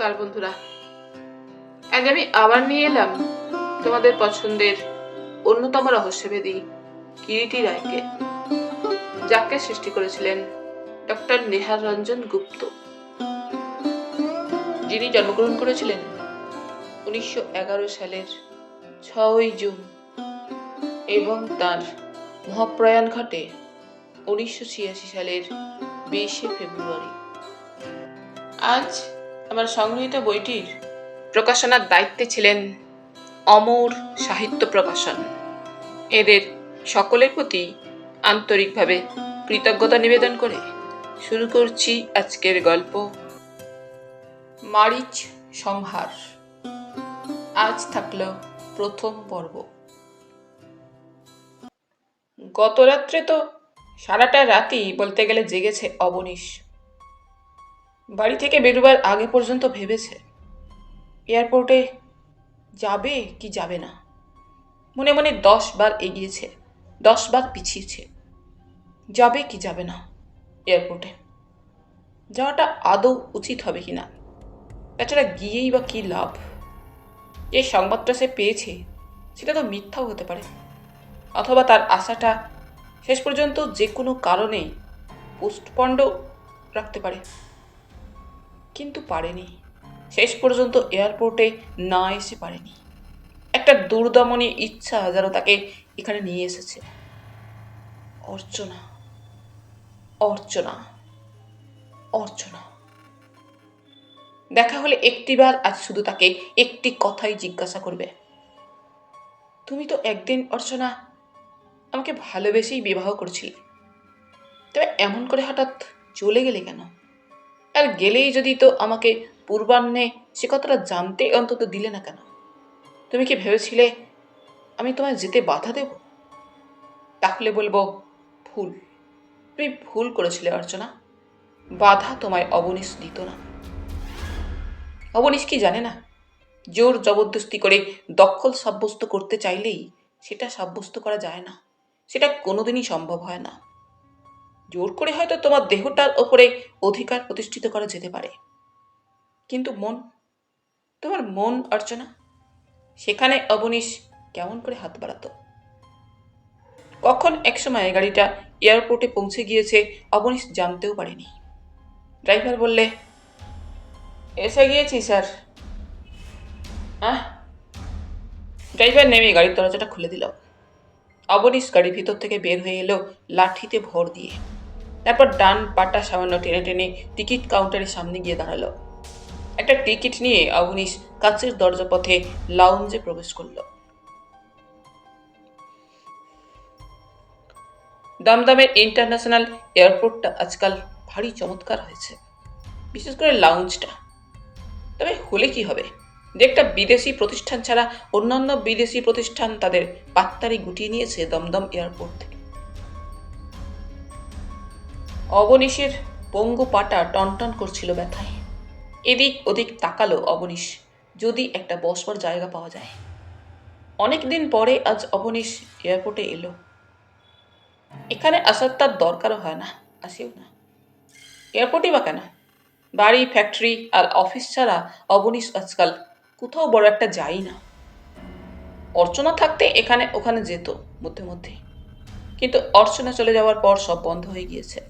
নমস্কার বন্ধুরা, আজ আমি আবার নিয়ে এলাম তোমাদের পছন্দের অন্যতম রহস্যভেদী কিরিটি রায়কে, যাকে সৃষ্টি করেছিলেন ডক্টর নেহার রঞ্জন গুপ্ত, যিনি জন্মগ্রহণ করেছিলেন 1911 সালের 6ই জুন এবং তার মহাপ্রয়াণ ঘটে 1986 সালের 20শে ফেব্রুয়ারি। আজ আমার সংগৃহীত বইটির প্রকাশনার দায়িত্বে ছিলেন অমর সাহিত্য প্রকাশন। এদের সকলের প্রতি আন্তরিকভাবে কৃতজ্ঞতা নিবেদন করে শুরু করছি আজকের গল্প, মারিচ সংহার। আজ থাকলো প্রথম পর্ব। গত রাত্রে তো সারাটা রাতই বলতে গেলে জেগেছে অবনীশ। বাড়ি থেকে বেরোবার আগে পর্যন্ত ভেবেছে এয়ারপোর্টে যাবে কি যাবে না। মনে মনে 10 বার এগিয়েছে, 10 বার পিছিয়েছে। যাবে কি যাবে না এয়ারপোর্টে, যাওয়াটা আদৌ উচিত হবে কিনা, তাছাড়া গিয়েই বা কি লাভ। যে সংবাদটা সে পেয়েছে সেটা তো মিথ্যাও হতে পারে, অথবা তার আশাটা শেষ পর্যন্ত যে কোনো কারণে পোস্টপন্ড রাখতে পারে। কিন্তু পারেনি, শেষ পর্যন্ত এয়ারপোর্টে না এসে পারেনি। একটা দুর্দমনী ইচ্ছা যেন তাকে এখানে নিয়ে এসেছে। অর্চনা, অর্চনা, অর্চনা। দেখা হলে একটিবার আজ শুধু তাকে একটি কথাই জিজ্ঞাসা করবে, তুমি তো একদিন অর্চনা আমাকে ভালোবেসেই বিবাহ করছিলে, তবে এমন করে হঠাৎ চলে গেলে কেন? আর গেলেই যদি তো আমাকে পূর্বাহ্নে সে কথাটা জানতে অন্তত দিলে না কেন? তুমি কি ভেবেছিলে আমি তোমায় যেতে বাধা দেব? তাহলে বলবো ভুল, তুমি ভুল করেছিলে অর্চনা। বাধা তোমায় অবনীশ দিত না। অবনীশ কি জানে না, জোর জবরদস্তি করে দখল সাব্যস্ত করতে চাইলেই সেটা সাব্যস্ত করা যায় না, সেটা কোনোদিনই সম্ভব হয় না। জোর করে হয়তো তোমার দেহটার ওপরে অধিকার প্রতিষ্ঠিত করা যেতে পারে, কিন্তু মন, তোমার মন অর্চনা, সেখানে অবনীশ কেমন করে হাত বাড়াতো? কখন একসময় গাড়িটা এয়ারপোর্টে পৌঁছে গিয়েছে অবনীশ জানতেও পারেনি। ড্রাইভার বললে, এসে গিয়েছি স্যার। ড্রাইভার নেমে গাড়ির দরজাটা খুলে দিল। অবনীশ গাড়ির ভিতর থেকে বের হয়ে এলো লাঠিতে ভর দিয়ে। তারপর ডান পাটা সামান্য টেনে টেনে টিকিট কাউন্টারের সামনে গিয়ে দাঁড়ালো। একটা টিকিট নিয়ে অবনীশ কাচের দরজা পথে লাউঞ্জে প্রবেশ করল। দমদমের ইন্টারন্যাশনাল এয়ারপোর্টটা আজকাল ভারী চমৎকার হয়েছে, বিশেষ করে লাউঞ্জটা। তবে হলে কি হবে, যে একটা বিদেশি প্রতিষ্ঠান ছাড়া অন্যান্য বিদেশি প্রতিষ্ঠান তাদের পাত্তারি গুটিয়ে নিয়েছে দমদম এয়ারপোর্ট থেকে। অবনীশের পঙ্গু পাটা টনটন করছিল ব্যথায়। এদিক ওদিক তাকালো অবনীশ, যদি একটা বসবার জায়গা পাওয়া যায়। অনেকদিন পরে আজ অবনীশ এয়ারপোর্টে এলো। এখানে আসার তার দরকারও হয় না, আসেও না। এয়ারপোর্টই বা কেন, বাড়ি, ফ্যাক্টরি আর অফিস ছাড়া অবনীশ আজকাল কোথাও বড় একটা যাই না। অর্চনা থাকতে এখানে ওখানে যেত মধ্যে মধ্যে, কিন্তু অর্চনা চলে যাওয়ার পর সব বন্ধ হয়ে গিয়েছে।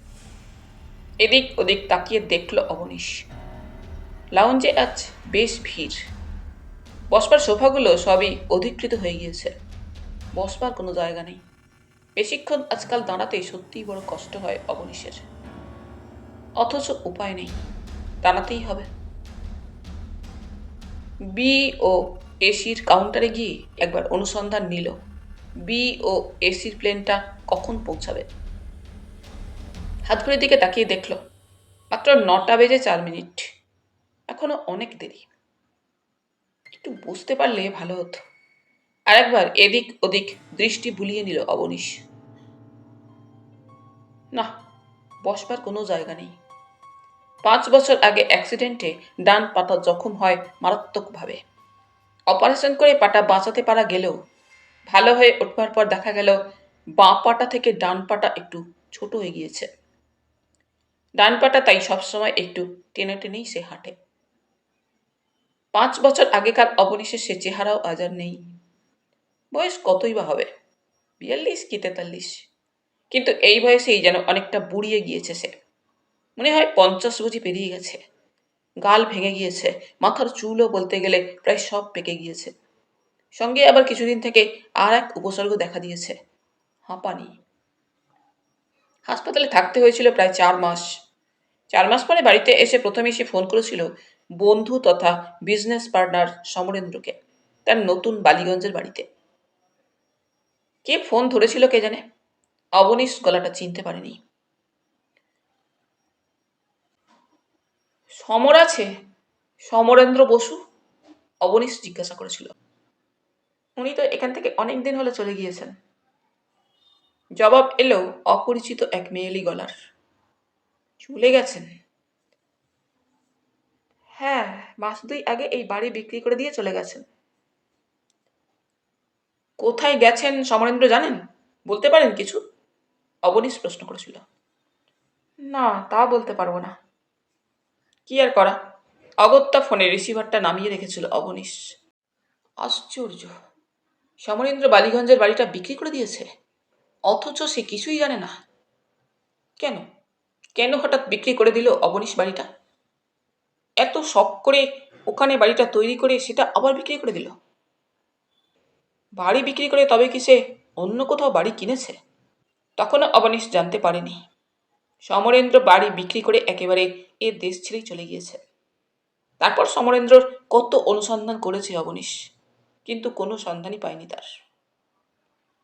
এদিক ওদিক তাকিয়ে দেখল অবনীশ, লাউঞ্জে আজ বেশ ভিড়। বসবার সোফাগুলো সবই অধিকৃত হয়ে গিয়েছে, বসবার কোনো জায়গা নেই। বেশিক্ষণ আজকাল দাঁড়াতে সত্যিই বড় কষ্ট হয় অবনীশের, অথচ উপায় নেই, দাঁড়াতেই হবে। বি ও এসির কাউন্টারে গিয়ে একবার অনুসন্ধান নিল বি ও এসির প্লেনটা কখন পৌঁছাবে। হাতঘড়ির দিকে তাকিয়ে দেখল মাত্র 9টা বেজে 4 মিনিট, এখনো অনেক দেরি। একটু বুঝতে পারলে ভালো হতো। আর একবার এদিক ওদিক দৃষ্টি বুলিয়ে নিল অবনীশ। না, বসবার কোনো জায়গা নেই। 5 বছর আগে অ্যাক্সিডেন্টে ডান পাটা জখম হয় মারাত্মকভাবে। অপারেশন করে পাটা বাঁচাতে পারা গেলেও ভালো হয়ে উঠবার পর দেখা গেল বাঁ পাটা থেকে ডান পাটা একটু ছোট হয়ে গিয়েছে। ডান পাটা তাই সবসময় একটু টেনে টেনেই সে হাঁটে। 5 বছর আগেকার অবনীশের সে চেহারাও আজ আর নেই। বয়স কতই বা হবে, 42 কি 43, কিন্তু এই বয়সেই যেন অনেকটা বুড়িয়ে গিয়েছে সে। মনে হয় 50 বুঝি পেরিয়ে গেছে। গাল ভেঙে গিয়েছে, মাথার চুলও বলতে গেলে প্রায় সব পেকে গিয়েছে। সঙ্গে আবার কিছুদিন থেকে আর এক উপসর্গ দেখা দিয়েছে, হাঁপানি। হাসপাতালে থাকতে হয়েছিল প্রায় 4 মাস। 4 মাস পরে বাড়িতে এসে প্রথমে সে ফোন করেছিল বন্ধু তথা বিজনেস পার্টনার সমরেন্দ্রকে, তার নতুন বালিগঞ্জের বাড়িতে। কে ফোন ধরেছিল কে জানে, অবনীশ গলাটা চিনতে পারেনি। সমর আছে? সমরেন্দ্র বসু? অবনীশ জিজ্ঞাসা করেছিল। উনি তো এখান থেকে অনেক দিন হলে চলে গিয়েছেন। জবাব এলো অপরিচিত এক মেয়েলি গলার। চলে গেছেন? হ্যাঁ, 2 মাস আগে এই বাড়ি বিক্রি করে দিয়ে চলে গেছেন। কোথায় গেছেন সমরেন্দ্র জানেন? বলতে পারেন কিছু? অবনীশ প্রশ্ন করেছিল। না, তা বলতে পারবো না। কি আর করা, অগত্যা ফোনে রিসিভারটা নামিয়ে রেখেছিল অবনীশ। আশ্চর্য, সমরেন্দ্র বালিগঞ্জের বাড়িটা বিক্রি করে দিয়েছে, অথচ সে কিছুই জানে না। কেন কেন হঠাৎ বিক্রি করে দিল অবনীশ বাড়িটা? এত শখ করে ওখানে বাড়িটা তৈরি করে সেটা আবার বিক্রি করে দিল। বাড়ি বিক্রি করে তবে কি সে অন্য কোথাও বাড়ি কিনেছে? তখনও অবনীশ জানতে পারেনি সমরেন্দ্র বাড়ি বিক্রি করে একেবারে এ দেশ ছেড়েই চলে গিয়েছে। তারপর সমরেন্দ্রর কত অনুসন্ধান করেছে অবনীশ, কিন্তু কোনো সন্ধানই পায়নি তার।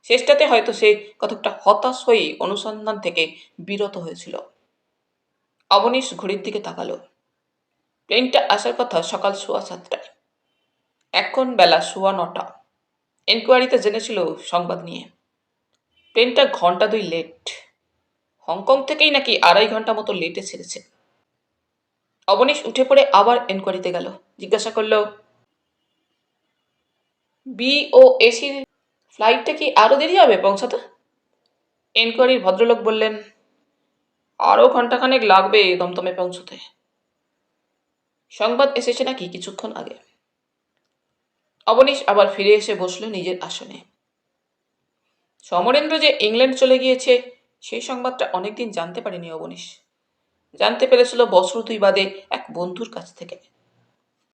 শেষটাতে হয়তো সে কতকটা হতাশ হয়ে অনুসন্ধান থেকে বিরত হয়েছিল। অবনীশ ঘড়ির দিকে তাকালো। প্লেনটা আসার কথা সকাল 7:15। এখন বেলা 9:15। এনকোয়ারিতে জেনেছিল সংবাদ নিয়ে। প্লেনটা ঘন্টা 2 লেট। হংকং থেকেই নাকি 2.5 ঘন্টা মতো লেটে ছেড়েছে। অবনীশ উঠে পড়ে আবার এনকোয়ারিতে গেল। জিজ্ঞাসা করল, বি ও এসির ফ্লাইটটা কি আরো দেরি হবে পৌঁছাতে? এনকোয়ারির ভদ্রলোক বললেন, আরো ঘন্টাখানেক লাগবে দমদমে পৌঁছতে। সংবাদ এসেছে নাকি কিছুক্ষণ আগে। অবনীশ আবার ফিরে এসে বসল নিজের আসনে। সমরেন্দ্র যে ইংল্যান্ড চলে গিয়েছে সেই সংবাদটা অনেকদিন জানতে পারেনি অবনীশ। জানতে পেরেছিল বছর 2 বাদে এক বন্ধুর কাছ থেকে।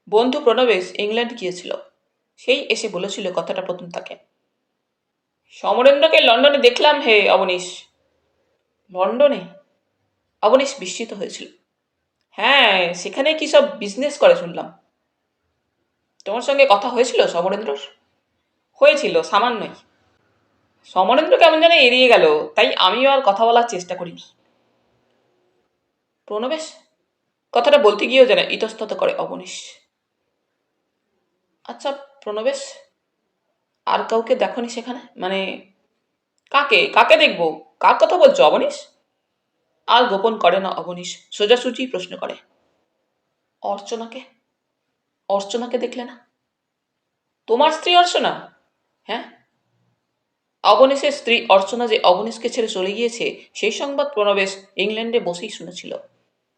বন্ধু প্রণবেশ ইংল্যান্ড গিয়েছিল, সেই এসে বলেছিল কথাটা প্রথম তাকে। সমরেন্দ্রকে লন্ডনে দেখলাম হে অবনীশ। লন্ডনে? অবনীশ বিস্মিত হয়েছিল। হ্যাঁ, সেখানে কি সব বিজনেস করে শুনলাম। তোমার সঙ্গে কথা হয়েছিল সমরেন্দ্রর? হয়েছিল, সামান্যই। সমরেন্দ্র কেমন যেন এড়িয়ে গেল, তাই আমিও আর কথা বলার চেষ্টা করিনি। প্রণবেশ? কথাটা বলতে গিয়েও যেন ইতস্তত করে অবনীশ। আচ্ছা প্রণবেশ, আর কাউকে দেখনি সেখানে? মানে কাকে কাকে দেখবো, কার কথা বলছো অবনীশ? আর গোপন করে না অবনীশ, সোজাসুজি প্রশ্ন করে। অর্চনাকে? অর্চনাকে দেখলে না? তোমার স্ত্রী অর্চনা? হ্যাঁ। অবনীশের স্ত্রী অর্চনা যে অবনীশকে ছেড়ে চলে গিয়েছে সেই সংবাদ প্রণবেশ ইংল্যান্ডে বসেই শুনেছিল,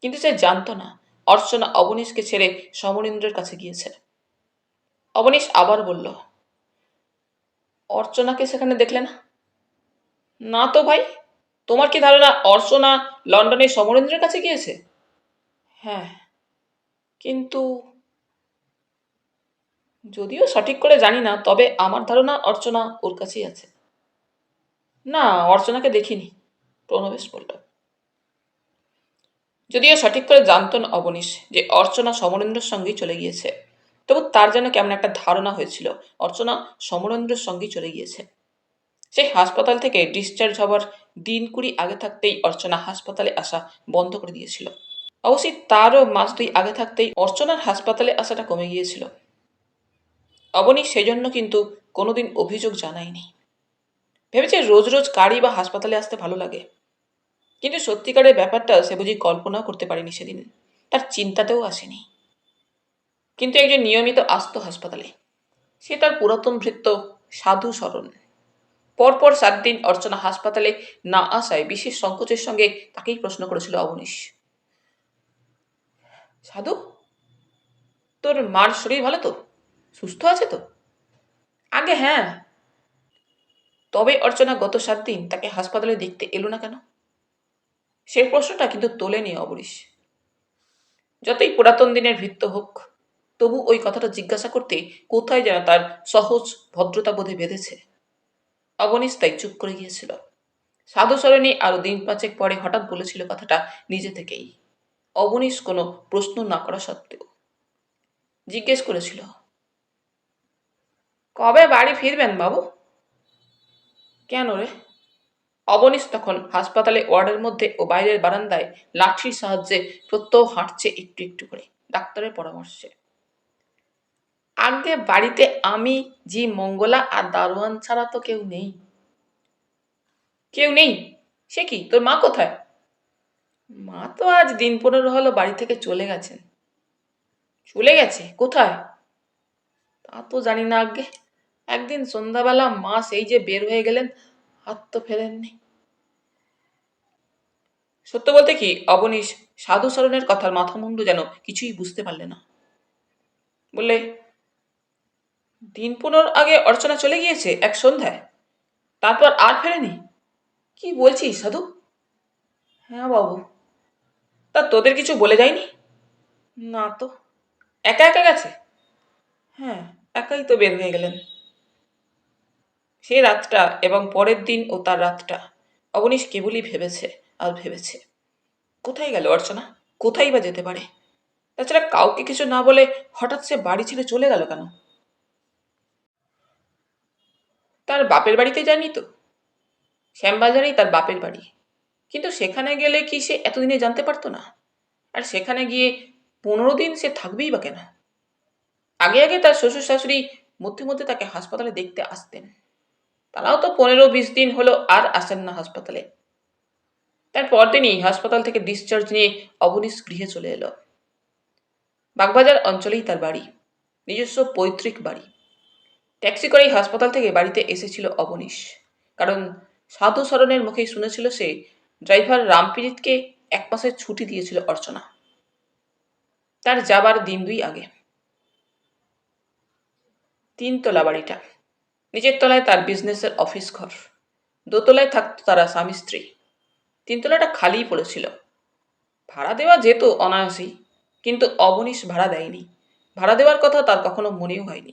কিন্তু সে জানত না অর্চনা অবনীশকে ছেড়ে সমরেন্দ্রের কাছে গিয়েছে। অবনীশ আবার বলল, অর্চনাকে সেখানে দেখলে না? না তো ভাই, তোমার কি ধারণা অর্চনা লন্ডনে সমরেন্দ্রের কাছে গিয়েছে? হ্যাঁ, কিন্তু যদিও সঠিক করে জানি না, তবে আমার ধারণা অর্চনা ওর কাছেই আছে। না, অর্চনাকে দেখিনি, প্রণবেশ বলল। যদিও সঠিক করে জানত না অবনীশ যে অর্চনা সমরেন্দ্রের সঙ্গেই চলে গিয়েছে, তবু তার যেন কেমন একটা ধারণা হয়েছিল অর্চনা সমরেন্দ্রের সঙ্গেই চলে গিয়েছে। সে হাসপাতাল থেকে ডিসচার্জ হবার দিন 20 আগে থাকতেই অর্চনা হাসপাতালে আসা বন্ধ করে দিয়েছিল। অবশ্যই তারও মাস 2 আগে থাকতেই অর্চনার হাসপাতালে আসাটা কমে গিয়েছিল। অবনীশ সেজন্য কিন্তু কোনোদিন অভিযোগ জানায়নি। ভেবেছে রোজ রোজ কারই বা হাসপাতালে আসতে ভালো লাগে, কিন্তু সত্যিকারের ব্যাপারটা সে বুঝি কল্পনাও করতে পারেনি সেদিন, তার চিন্তাতেও আসেনি। কিন্তু একজন নিয়মিত আসতো হাসপাতালে, সে তার পুরাতন ভৃত্য সাধু শরণ। পরপর 7 দিন অর্চনা হাসপাতালে না আসায় বিশেষ সংকোচের সঙ্গে তাকেই প্রশ্ন করেছিল অবনীশ, সাধু তোর মার শরীর ভালো তো? সুস্থ আছে তো? আগে হ্যাঁ। তবে অর্চনা গত 7 দিন তাকে হাসপাতালে দেখতে এলো না কেন? সেই প্রশ্নটা কিন্তু তোলেনি অবনীশ। যতই পুরাতন দিনের ভৃত্য হোক, তবু ওই কথাটা জিজ্ঞাসা করতে কোথায় যেন তার সহজ ভদ্রতা বোধে বেঁধেছে। অবনীশ তাই চুপ করে গিয়েছিল। সাধু সরণী আরো দিন 5 পরে হঠাৎ বলেছিল কথাটা নিজে থেকেই, অবনীশ কোনো প্রশ্ন না করা সত্ত্বেও। জিজ্ঞেস করেছিল, কবে বাড়ি ফিরবেন বাবু? কেন রে? অবনীশ তখন হাসপাতালে ওয়ার্ডের মধ্যে ও বাইরের বারান্দায় লাঠির সাহায্যে প্রত্যহ হাঁটছে একটু একটু করে, ডাক্তারের পরামর্শে। আগে বাড়িতে আমি, জি মঙ্গলা আর দারোয়ান ছাড়া তো কেউ নেই। কেউ নেই? সে কি, তোর মা কোথায়? মা তো আজ দিন 15 হলো বাড়ি থেকে চলে গেছেন। চলে গেছে? কোথায়? তা তো জানি না আগে। একদিন সন্ধ্যাবেলা মা সেই যে বের হয়ে গেলেন, হাত তো ফেরেননি। সত্য বলতে কি, অবনীশ সাধু সরণের কথার মাথা মুন্ডু যেন কিছুই বুঝতে পারলে না। বললে, দিন 15 আগে অর্চনা চলে গিয়েছে এক সন্ধ্যায়, তারপর আর ফেরেনি? কি বলছিস সাধু? হ্যাঁ বাবু। তা তোদের কিছু বলে যায়নি? না তো। একা একা গেছে? হ্যাঁ, একাই তো বের হয়ে গেলেন। সে রাতটা এবং পরের দিন ও তার রাতটা অবনীশ কেবলই ভেবেছে আর ভেবেছে। কোথায় গেল অর্চনা? কোথায় বা যেতে পারে? তাছাড়া কাউকে কিছু না বলে হঠাৎ সে বাড়ি ছেড়ে চলে গেল কেন? তার বাপের বাড়িতে যায়নি তো? শ্যামবাজারেই তার বাপের বাড়ি। কিন্তু সেখানে গেলে কি সে এতদিনে জানতে পারতো না? আর সেখানে গিয়ে 15 দিন সে থাকবেই বা কেন? আগে আগে তার শ্বশুর শাশুড়ি মধ্যে মধ্যে তাকে হাসপাতালে দেখতে আসতেন। তারাও তো 15-20 দিন হলো আর আসেন না হাসপাতালে। তার পরদিনই হাসপাতাল থেকে ডিসচার্জ নিয়ে অবনীশ গৃহে চলে এলো। বাগবাজার অঞ্চলেই তার বাড়ি, নিজস্ব পৈতৃক বাড়ি। ট্যাক্সি করেই হাসপাতাল থেকে বাড়িতে এসেছিল অবনীশ, কারণ সাধু সরণের মুখেই শুনেছিল সে ড্রাইভার রামপীড়িতকে 1 মাসের ছুটি দিয়েছিল অর্চনা, তার যাবার দিন 2 আগে। 3 তলা বাড়িটা। নিচের তলায় তার বিজনেসের অফিস ঘর, দোতলায় থাকতো তারা স্বামী স্ত্রী। 3 তলাটা খালিই পড়েছিল। ভাড়া দেওয়া যেত অনায়াসেই, কিন্তু অবনীশ ভাড়া দেয়নি। ভাড়া দেওয়ার কথা তার কখনো মনেও হয়নি।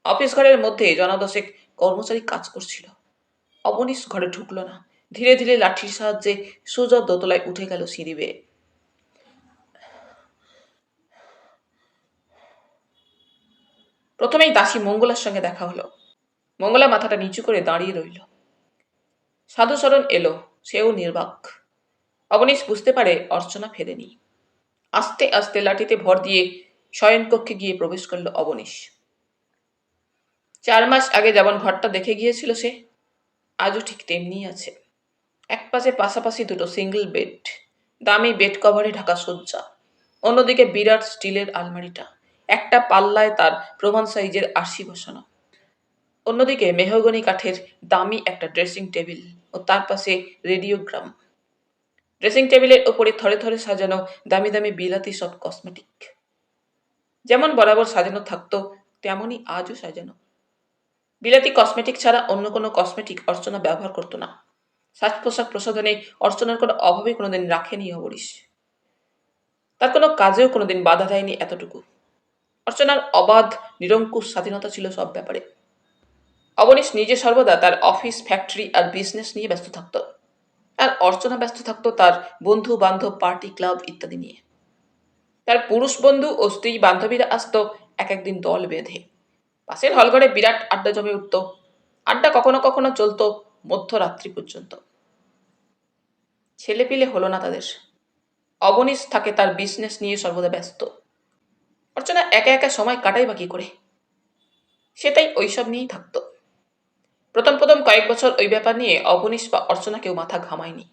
অফিস ঘরের মধ্যে জনদশেক কর্মচারী কাজ করছিল। অবনীশ ঘরে ঢুকল না, ধীরে ধীরে লাঠির সাহায্যে সোজা দোতলায় উঠে গেল সিঁড়ি বেয়ে। প্রথমেই দাসী মঙ্গলার সঙ্গে দেখা হলো। মঙ্গলা মাথাটা নিচু করে দাঁড়িয়ে রইল। সাধু সরণ এলো, সেও নির্বাক। অবনীশ বুঝতে পারে অর্চনা ফেরেনি। আস্তে আস্তে লাঠিতে ভর দিয়ে শয়নকক্ষে গিয়ে প্রবেশ করল অবনীশ। 4 মাস আগে যেমন ঘরটা দেখে গিয়েছিল সে, আজও ঠিক তেমনিই আছে। একপাশে পাশাপাশি 2টো সিঙ্গল বেড, দামি বেড কভারে ঢাকা শয্যা, অন্যদিকে বিরাট স্টিলের আলমারিটা, একটা পাল্লায় তার প্রমাণ সাইজের আরশি বসানো, অন্যদিকে মেহগনি কাঠের দামি একটা ড্রেসিং টেবিল ও তার পাশে রেডিওগ্রাম। ড্রেসিং টেবিলের ওপরে থরে থরে সাজানো দামি দামি বিলাতি সব কসমেটিক। যেমন বরাবর সাজানো থাকতো, তেমনই আজও সাজানো। বিলাতি কসমেটিক ছাড়া অন্য কোনো কসমেটিক অর্চনা ব্যবহার করতো না। সাজ পোশাক প্রসাধনে অর্চনার কোনো অভাবই কোনোদিন রাখেনি অবনীশ। তার কোনো কাজেও কোনোদিন বাধা দেয়নি এতটুকু। অর্চনার অবাধ নিরঙ্কুশ স্বাধীনতা ছিল সব ব্যাপারে। অবনীশ নিজে সর্বদা তার অফিস, ফ্যাক্টরি আর বিজনেস নিয়ে ব্যস্ত থাকত, আর অর্চনা ব্যস্ত থাকতো তার বন্ধু বান্ধব, পার্টি, ক্লাব ইত্যাদি নিয়ে। তার পুরুষ বন্ধু ও স্ত্রী বান্ধবীরা আসতো এক একদিন দল বেঁধে। পাশের হলঘরে বিরাট আড্ডা জমে উঠত। আড্ডা কখনো কখনো চলতো মধ্যরাত্রি পর্যন্ত। ছেলেপিলে হলো না তাদের। অবনীশ থাকে তার বিজনেস নিয়ে সর্বদা ব্যস্ত। অর্চনা একা একা সময় কাটাই বা কি করে? সেটাই ওইসব নিয়েই থাকতো। প্রথম প্রথম কয়েক বছর ওই ব্যাপার নিয়ে অবনীশ বা অর্চনা কেউ মাথা ঘামায়নি।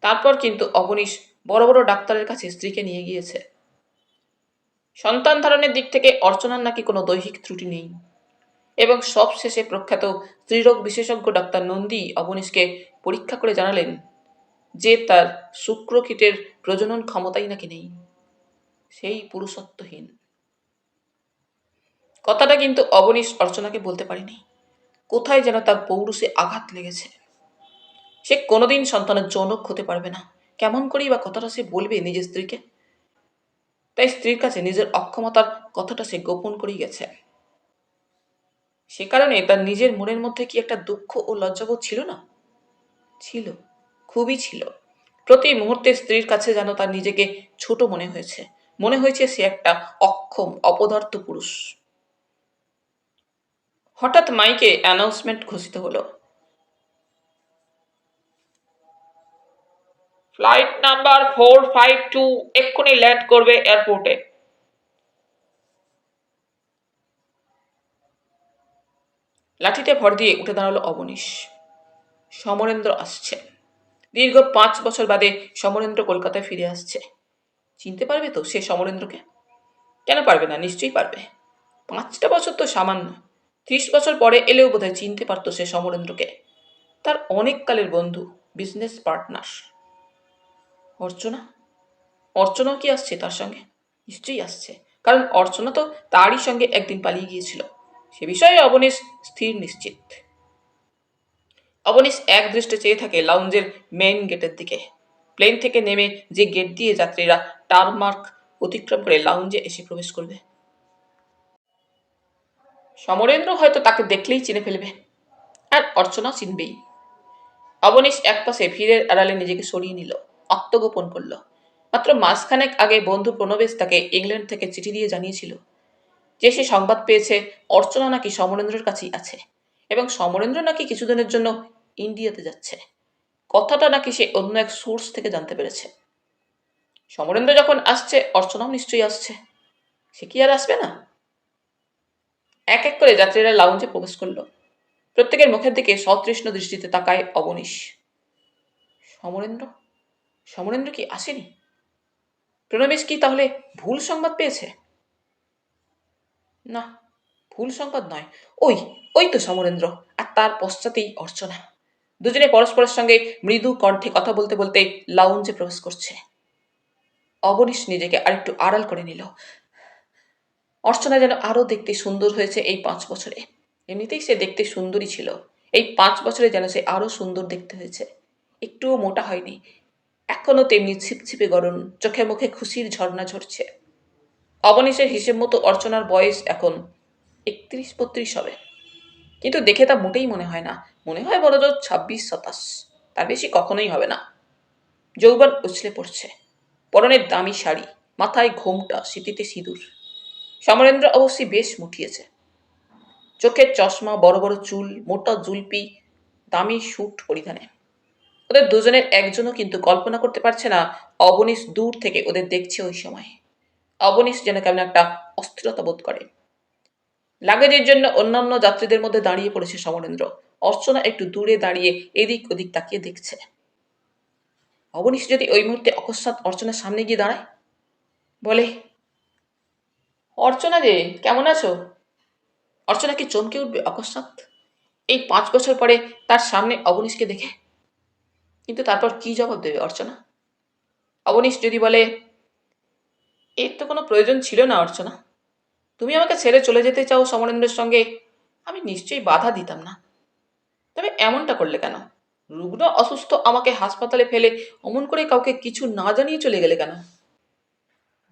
তারপর কিন্তু অবনীশ বড় বড় ডাক্তারের কাছে স্ত্রীকে নিয়ে গিয়েছে। সন্তান ধারণের দিক থেকে অর্চনার নাকি কোনো দৈহিক ত্রুটি নেই, এবং সব শেষে প্রখ্যাত স্ত্রীরোগ বিশেষজ্ঞ ডাক্তার নন্দী অবনীশকে পরীক্ষা করে জানালেন যে তার শুক্রকীটের প্রজনন ক্ষমতাই নাকি নেই, সেই পুরুষত্বহীন। কথাটা কিন্তু অবনীশ অর্চনাকে বলতে পারেনি। কোথায় যেন তার পৌরুষে আঘাত লেগেছে। সে কোনোদিন সন্তানের জনক হতে পারবে না, কেমন করেই বা কথাটা সে বলবে নিজের স্ত্রীকে। তাই স্ত্রীর কাছে নিজের অক্ষমতার কথাটা সে গোপন করেই গেছে। সে কারণে তার নিজের মনের মধ্যে কি একটা দুঃখ ও লজ্জাবোধ ছিল না? ছিল, খুবই ছিল। প্রতি মুহূর্তে স্ত্রীর কাছে যেন তার নিজেকে ছোট মনে হয়েছে। মনে হয়েছে সে একটা অক্ষম অপদার্থ পুরুষ। হঠাৎ মাইকে অ্যানাউন্সমেন্ট ঘোষিত হলো, ফ্লাইট নাম্বার 452 এক্ষুনি ল্যান্ড করবে এয়ারপোর্টে। লাঠিতে ভর দিয়ে উঠে দাঁড়ালো অবনীশ। সমরেন্দ্র আসছে। দীর্ঘ 5 বছর বাদে সমরেন্দ্র কলকাতায় ফিরে আসছে। চিনতে পারবে তো সে সমরেন্দ্রকে? কেন পারবে না, নিশ্চয়ই পারবে। 5টা বছর তো সামান্য। 30 বছর পরে এলেও বোধহয় চিনতে পারতো সে সমরেন্দ্রকে। তার অনেক কালের বন্ধু, বিজনেস পার্টনার। অর্চনা? অর্চনাও কি আসছে তার সঙ্গে? নিশ্চয়ই আসছে, কারণ অর্চনা তো তারই সঙ্গে একদিন পালিয়ে গিয়েছিল। সে বিষয়ে অবনীশ স্থির নিশ্চিত। অবনীশ এক দৃষ্টে চেয়ে থাকে লাউঞ্জের মেইন গেটের দিকে। প্লেন থেকে নেমে যে গেট দিয়ে যাত্রীরা টারমার্ক অতিক্রম করে লাউঞ্জে এসে প্রবেশ করবে। সমরেন্দ্র হয়তো তাকে দেখলেই চিনে ফেলবে, আর অর্চনা চিনবেই। অবনীশ একপাশে ভিড়ের আড়ালে নিজেকে সরিয়ে নিল, আত্মগোপন করল। মাত্র মাসখানেক আগে বন্ধু প্রণবেশ তাকে ইংল্যান্ড থেকে চিঠি দিয়ে জানিয়েছিল যে সে সংবাদ পেয়েছে অর্চনা নাকি সমরেন্দ্রের কাছেই আছে, এবং সমরেন্দ্র নাকি কিছুদিনের জন্য ইন্ডিয়াতে যাচ্ছে। কথাটা নাকি সে অন্য এক সোর্স থেকে জানতে পেরেছে। সমরেন্দ্র যখন আসছে, অর্চনাও নিশ্চয়ই আসছে। সে কি আর আসবে না? এক এক করে যাত্রীরা লাউঞ্জে প্রবেশ করল। প্রত্যেকের মুখের দিকে সতৃষ্ণ দৃষ্টিতে তাকায় অবনীশ। সমরেন্দ্র? সমরেন্দ্র কি আসেনি? প্রণবেশ কি তাহলে ভুল সংবাদ পেয়েছে? না, ভুল সংবাদ নয়। ওই ওই তো সমরেন্দ্র, আর তার পশ্চাতেই অর্চনা। দুজনে পরস্পরের সঙ্গে মৃদু কণ্ঠে কথা বলতে বলতে লাউঞ্জে প্রবেশ করছে। অবনীশ নিজেকে আরেকটু আড়াল করে নিল। অর্চনা যেন আরো দেখতে সুন্দর হয়েছে এই 5 বছরে। এমনিতেই সে দেখতে সুন্দরী ছিল, এই 5 বছরে যেন সে আরো সুন্দর দেখতে হয়েছে। একটুও মোটা হয়নি, এখনো তেমনি ছিপছিপে গরম, চোখে মুখে খুশির ঝর্ণা ঝরছে। অবনীশের হিসেব মতো অর্চনার বয়স এখন 31-32 হবে, কিন্তু দেখে তা মোটেই মনে হয় না। মনে হয় বড়জোর 26-27, তার বেশি কখনোই হবে না। যৌবন উছলে পড়ছে। পরনের দামি শাড়ি, মাথায় ঘোমটা, সিঁথিতে সিঁদুর। সমরেন্দ্র অবশ্যই বেশ মুঠিয়েছে। চোখের চশমা, বড় বড় চুল, মোটা জুলপি, দামি স্যুট পরিধানে। ওদের দুজনের একজনও কিন্তু কল্পনা করতে পারছে না অবনীশ দূর থেকে ওদের দেখছে ওই সময়। অবনীশ যেন কেমন একটা অস্থিরতা বোধ করে। লাগেজের জন্য অন্যান্য যাত্রীদের মধ্যে দাঁড়িয়ে পড়েছে সমরেন্দ্র। অর্চনা একটু দূরে দাঁড়িয়ে এদিক ওদিক তাকিয়ে দেখছে। অবনীশ যদি ওই মুহূর্তে অকস্মাৎ অর্চনার সামনে গিয়ে দাঁড়ায়, বলে, অর্চনা রে, কেমন আছো? অর্চনা কি চমকে উঠবে অকস্মাৎ এই 5 বছর পরে তার সামনে অবনীশকে দেখে? কিন্তু তারপর কি জবাব দেবে অর্চনা? অবনীশ যদি বলে, এর তো কোনো প্রয়োজন ছিল না অর্চনা, তুমি আমাকে ছেড়ে চলে যেতে চাও সমরেন্দ্রের সঙ্গে, আমি নিশ্চয়ই বাধা দিতাম না। তবে এমনটা করলে কেন? রুগ্ন অসুস্থ আমাকে হাসপাতালে ফেলে অমন করে কাউকে কিছু না জানিয়ে চলে গেলে কেন?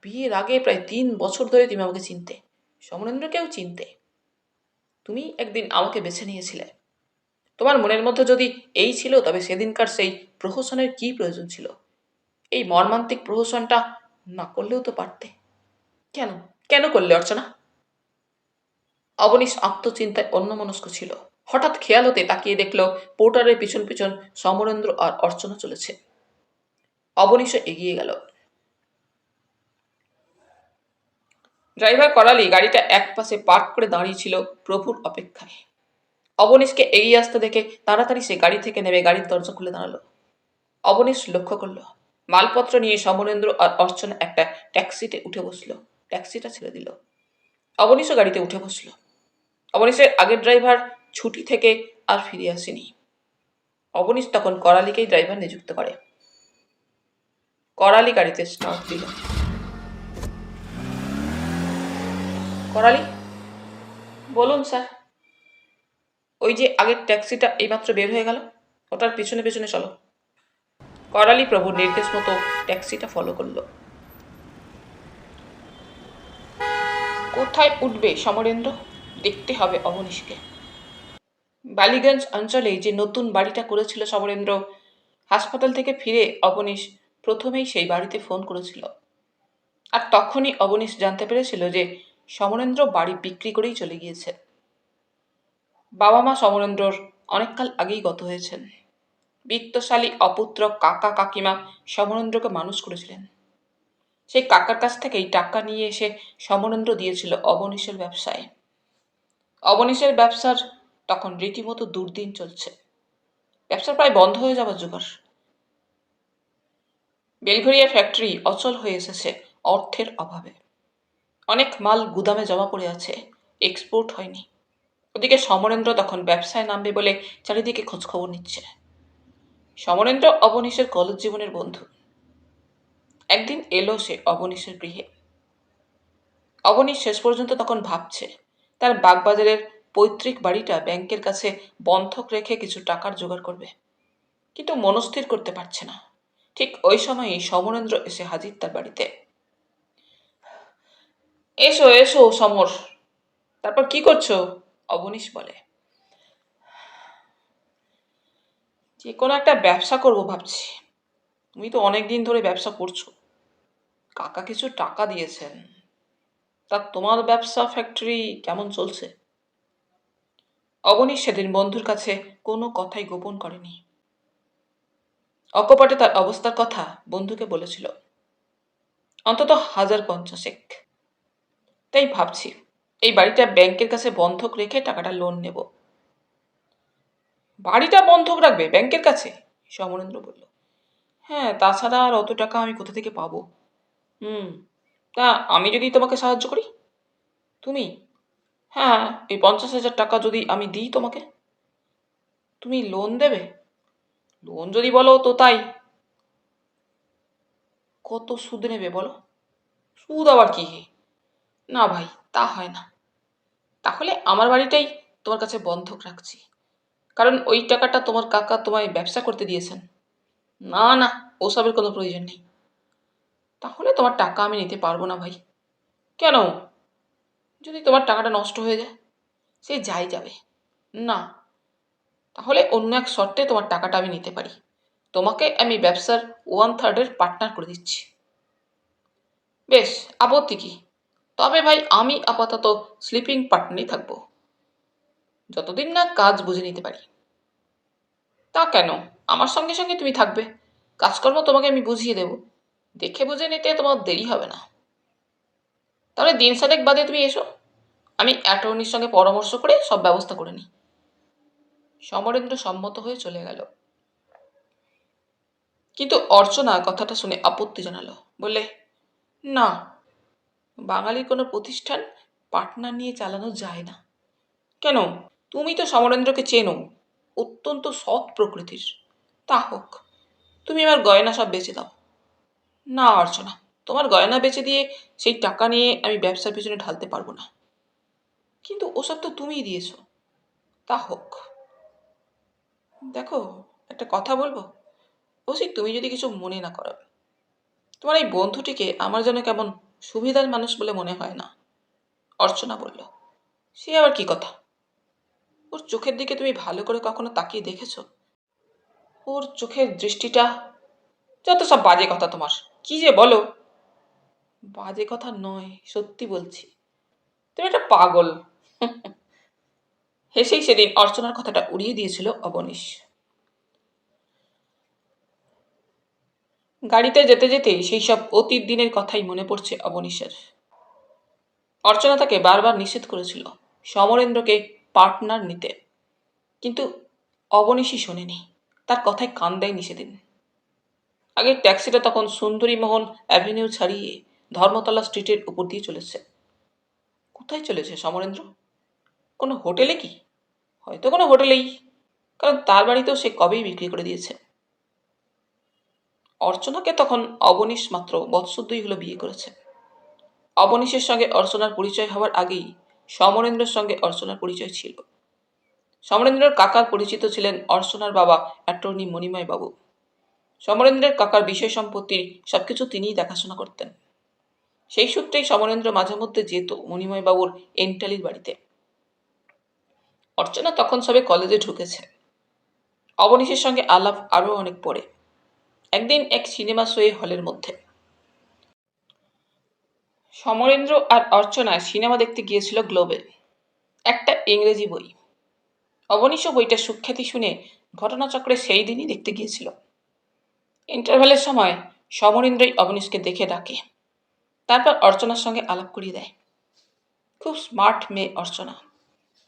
বিয়ের আগে প্রায় 3 বছর ধরে তুমি আমাকে চিনতে, সমরেন্দ্রকেও চিনতে। তুমি একদিন আমাকে বেছে নিয়েছিলে। তোমার মনের মধ্যে যদি এই ছিল, তবে সেদিনকার সেই প্রহসনের কি প্রয়োজন ছিল? এই মর্মান্তিক প্রহসনটা না করলেও তো পারতে। কেন কেন করলে অর্চনা? অবনীশ আত্মচিন্তায় অন্যমনস্ক ছিল। হঠাৎ খেয়াল হতে তাকিয়ে দেখল পোর্টারের পিছন পিছন সমরেন্দ্র আর অর্চনা চলেছে। অবনীশও এগিয়ে গেল। ড্রাইভার করালি গাড়িটা একপাশে পার্ক করে দাঁড়িয়েছিল প্রভুর অপেক্ষায়। অবনীশকে এগিয়ে আসতে দেখে তাড়াতাড়ি সে গাড়ি থেকে নেমে গাড়ির দরজা খুলে দাঁড়ালো। অবনীশ লক্ষ্য করল মালপত্র নিয়ে সমরেন্দ্র আর অর্চনা একটা ট্যাক্সিতে উঠে বসলো। ট্যাক্সিটা ছেড়ে দিল। অবনীশও গাড়িতে উঠে বসল। অবনীশের আগের ড্রাইভার ছুটি থেকে আর ফিরে আসেনি। অবনীশ তখন করালিকেই ড্রাইভার নিযুক্ত করে। করালি গাড়িতে স্টার্ট দিল। করালি, বলুন স্যার। ওই যে আগের ট্যাক্সিটা এইমাত্র বের হয়ে গেল, ওটার পিছনে পিছনে চলো। করালি প্রভুর নির্দেশ মতো ট্যাক্সিটা ফলো করলো। কোথায় উঠবে সমরেন্দ্র? দেখতে হবে অবনীশকে। বালিগঞ্জ অঞ্চলে যে নতুন বাড়িটা করেছিল সমরেন্দ্র, হাসপাতাল থেকে ফিরে অবনীশ প্রথমেই সেই বাড়িতে ফোন করেছিল। আর তখনই অবনীশ জানতে পেরেছিল যে সমরেন্দ্র বাড়ি বিক্রি করেই চলে গিয়েছে। বাবা মা সমরেন্দ্রর অনেককাল আগেই গত হয়েছেন। বিত্তশালী অপুত্র কাকা কাকিমা সমরেন্দ্রকে মানুষ করেছিলেন। সেই কাকার কাছ থেকেই টাকা নিয়ে এসে সমরেন্দ্র দিয়েছিল অবনীশের ব্যবসায়। অবনীশের ব্যবসার তখন রীতিমতো দুর্দিন চলছে। ব্যবসা প্রায় বন্ধ হয়ে যাবার জোগাড়। বেলঘরিয়া ফ্যাক্টরি অচল হয়ে এসেছে অর্থের অভাবে। অনেক মাল গুদামে জমা পড়ে আছে, এক্সপোর্ট হয়নি। ওদিকে সমরেন্দ্র তখন ব্যবসায় নামবে বলে চারিদিকে খোঁজখবর নিচ্ছে। সমরেন্দ্র অবনীশের কলেজ জীবনের বন্ধু। একদিন এলো সে অবনীশের গৃহে। অবনীশ শেষ পর্যন্ত তখন ভাবছে তার বাগবাজারের পৈতৃক বাড়িটা ব্যাংকের কাছে বন্ধক রেখে কিছু টাকার জোগাড় করবে, কিন্তু মনস্থির করতে পারছে না। ঠিক ওই সময়ই সমরেন্দ্র এসে হাজির তার বাড়িতে। এসো এসো সমর, তারপর কি করছো? অবনীশ বলে। যে কোনো একটা ব্যবসা করব ভাবছি। তুমি তো অনেকদিন ধরে ব্যবসা করছো, কাকা কিছু টাকা দিয়েছেন। তা তোমার ব্যবসা ফ্যাক্টরি কেমন চলছে? অবনীশ সেদিন বন্ধুর কাছে কোনো কথাই গোপন করেনি। অকপটে তার অবস্থার কথা বন্ধুকে বলেছিল। অন্তত 1,050। তাই ভাবছি এই বাড়িটা ব্যাংকের কাছে বন্ধক রেখে টাকাটা লোন নেব। বাড়িটা বন্ধক রাখবে ব্যাংকের কাছে? সমরেন্দ্র বলল। হ্যাঁ, তাছাড়া আর অত টাকা আমি কোথা থেকে পাবো? হুম, তা আমি যদি তোমাকে সাহায্য করি? তুমি? হ্যাঁ, এই 50,000 টাকা যদি আমি দিই তোমাকে, তুমি লোন দেবে? লোন যদি বলো তো তাই। কত সুদ নেবে বলো? সুদ আবার কি হে? না ভাই, তা হয় না। তাহলে আমার বাড়িটাই তোমার কাছে বন্ধক রাখছি, কারণ ওই টাকাটা তোমার কাকা তোমায় ব্যবসা করতে দিয়েছেন। না না, ওসবের কোনো প্রয়োজন নেই। তাহলে তোমার টাকা আমি নিতে পারবো না ভাই। কেন? যদি তোমার টাকাটা নষ্ট হয়ে যায়? সে যাই যাবে। না, তাহলে অন্য এক শর্তে তোমার টাকাটা আমি নিতে পারি। তোমাকে আমি ব্যবসার 1/3 পার্টনার করে দিচ্ছি। বেশ, আপত্তি কি? তবে ভাই আমি আপাতত স্লিপিং পার্টনারই থাকবো, যতদিন না কাজ বুঝে নিতে পারি। তা কেন? আমার সঙ্গে সঙ্গে তুমি থাকবে, কাজকর্ম তোমাকে আমি বুঝিয়ে দেব। দেখে বুঝে নিতে তোমার দেরি হবে না। তাহলে দিন সাতেক বাদে তুমি এসো, আমি অ্যাটর্নির সঙ্গে পরামর্শ করে সব ব্যবস্থা করে নিই। সমরেন্দ্র সম্মত হয়ে চলে গেল। কিন্তু অর্চনা কথাটা শুনে আপত্তি জানালো। বললে, না, বাঙালির কোনো প্রতিষ্ঠান পার্টনার নিয়ে চালানো যায় না। কেন? তুমি তো সমরেন্দ্রকে চেনো, অত্যন্ত সৎ প্রকৃতির। তা হোক, তুমি আমার গয়না সব বেচে দাও। না অর্চনা, তোমার গয়না বেচে দিয়ে সেই টাকা নিয়ে আমি ব্যবসার পেছনে ঢালতে পারবো না। কিন্তু ওসব তো তুমিই দিয়েছো। তা হোক। দেখো, একটা কথা বলবো? বলছি, তুমি যদি কিছু মনে না করো, তোমার এই বন্ধুটিকে আমার যেন কেমন সুবিধার মানুষ বলে মনে হয় না। অর্চনা বলল। সে আবার কি কথা? ওর চোখের দিকে তুমি ভালো করে কখনো তাকিয়ে দেখেছো? ওর চোখের দৃষ্টিটা... যত সব বাজে কথা তোমার, কি যে বলো। বাজে কথা নয়, সত্যি বলছি। তুমি একটা পাগল। হেসেই সেদিন অর্চনার কথাটা উড়িয়ে দিয়েছিল অবনীশ। গাড়িতে যেতে যেতে সেই সব অতীত দিনের কথাই মনে পড়ছে অবনীশের। অর্চনা তাকে বারবার নিষেধ করেছিল সমরেন্দ্রকে পার্টনার নিতে, কিন্তু অবনীশই শোনেনি। তার কথায় কান দেয়নি সেদিন। আগের ট্যাক্সিটা তখন সুন্দরীমোহন অ্যাভিনিউ ছাড়িয়ে ধর্মতলা স্ট্রিটের উপর দিয়ে চলেছে। কোথায় চলেছে সমরেন্দ্র? কোনো হোটেলে কি? হয়তো কোনো হোটেলেই, কারণ তার বাড়িতেও সে কবেই বিক্রি করে দিয়েছে। অর্চনাকে তখন অবনীশ মাত্র বৎসর 2 হলো বিয়ে করেছে। অবনীশের সঙ্গে অর্চনার পরিচয় হওয়ার আগেই সমরেন্দ্রের সঙ্গে অর্চনার পরিচয় ছিল। সমরেন্দ্রের কাকার পরিচিত ছিলেন অর্চনার বাবা অ্যাটর্নি মণিময় বাবু। সমরেন্দ্রের কাকার বিষয় সম্পত্তির সবকিছু তিনিই দেখাশোনা করতেন। সেই সূত্রেই সমরেন্দ্র মাঝে মধ্যে যেত মণিময় বাবুর এন্টালির বাড়িতে। অর্চনা তখন সবে কলেজে ঢুকেছে। অবনীশের সঙ্গে আলাপ আরও অনেক পরে। একদিন এক সিনেমা শোয়ে হলের মধ্যে সমরেন্দ্র আর অর্চনা সিনেমা দেখতে গিয়েছিল গ্লোবে, একটা ইংরেজি বই। অবনীশও বইটার সুখ্যাতি শুনে ঘটনাচক্রে সেই দিনই দেখতে গিয়েছিল। ইন্টারভ্যালের সময় সমরেন্দ্রই অবনীশকে দেখে ডাকে, তারপর অর্চনার সঙ্গে আলাপ করিয়ে দেয়। খুব স্মার্ট মেয়ে অর্চনা।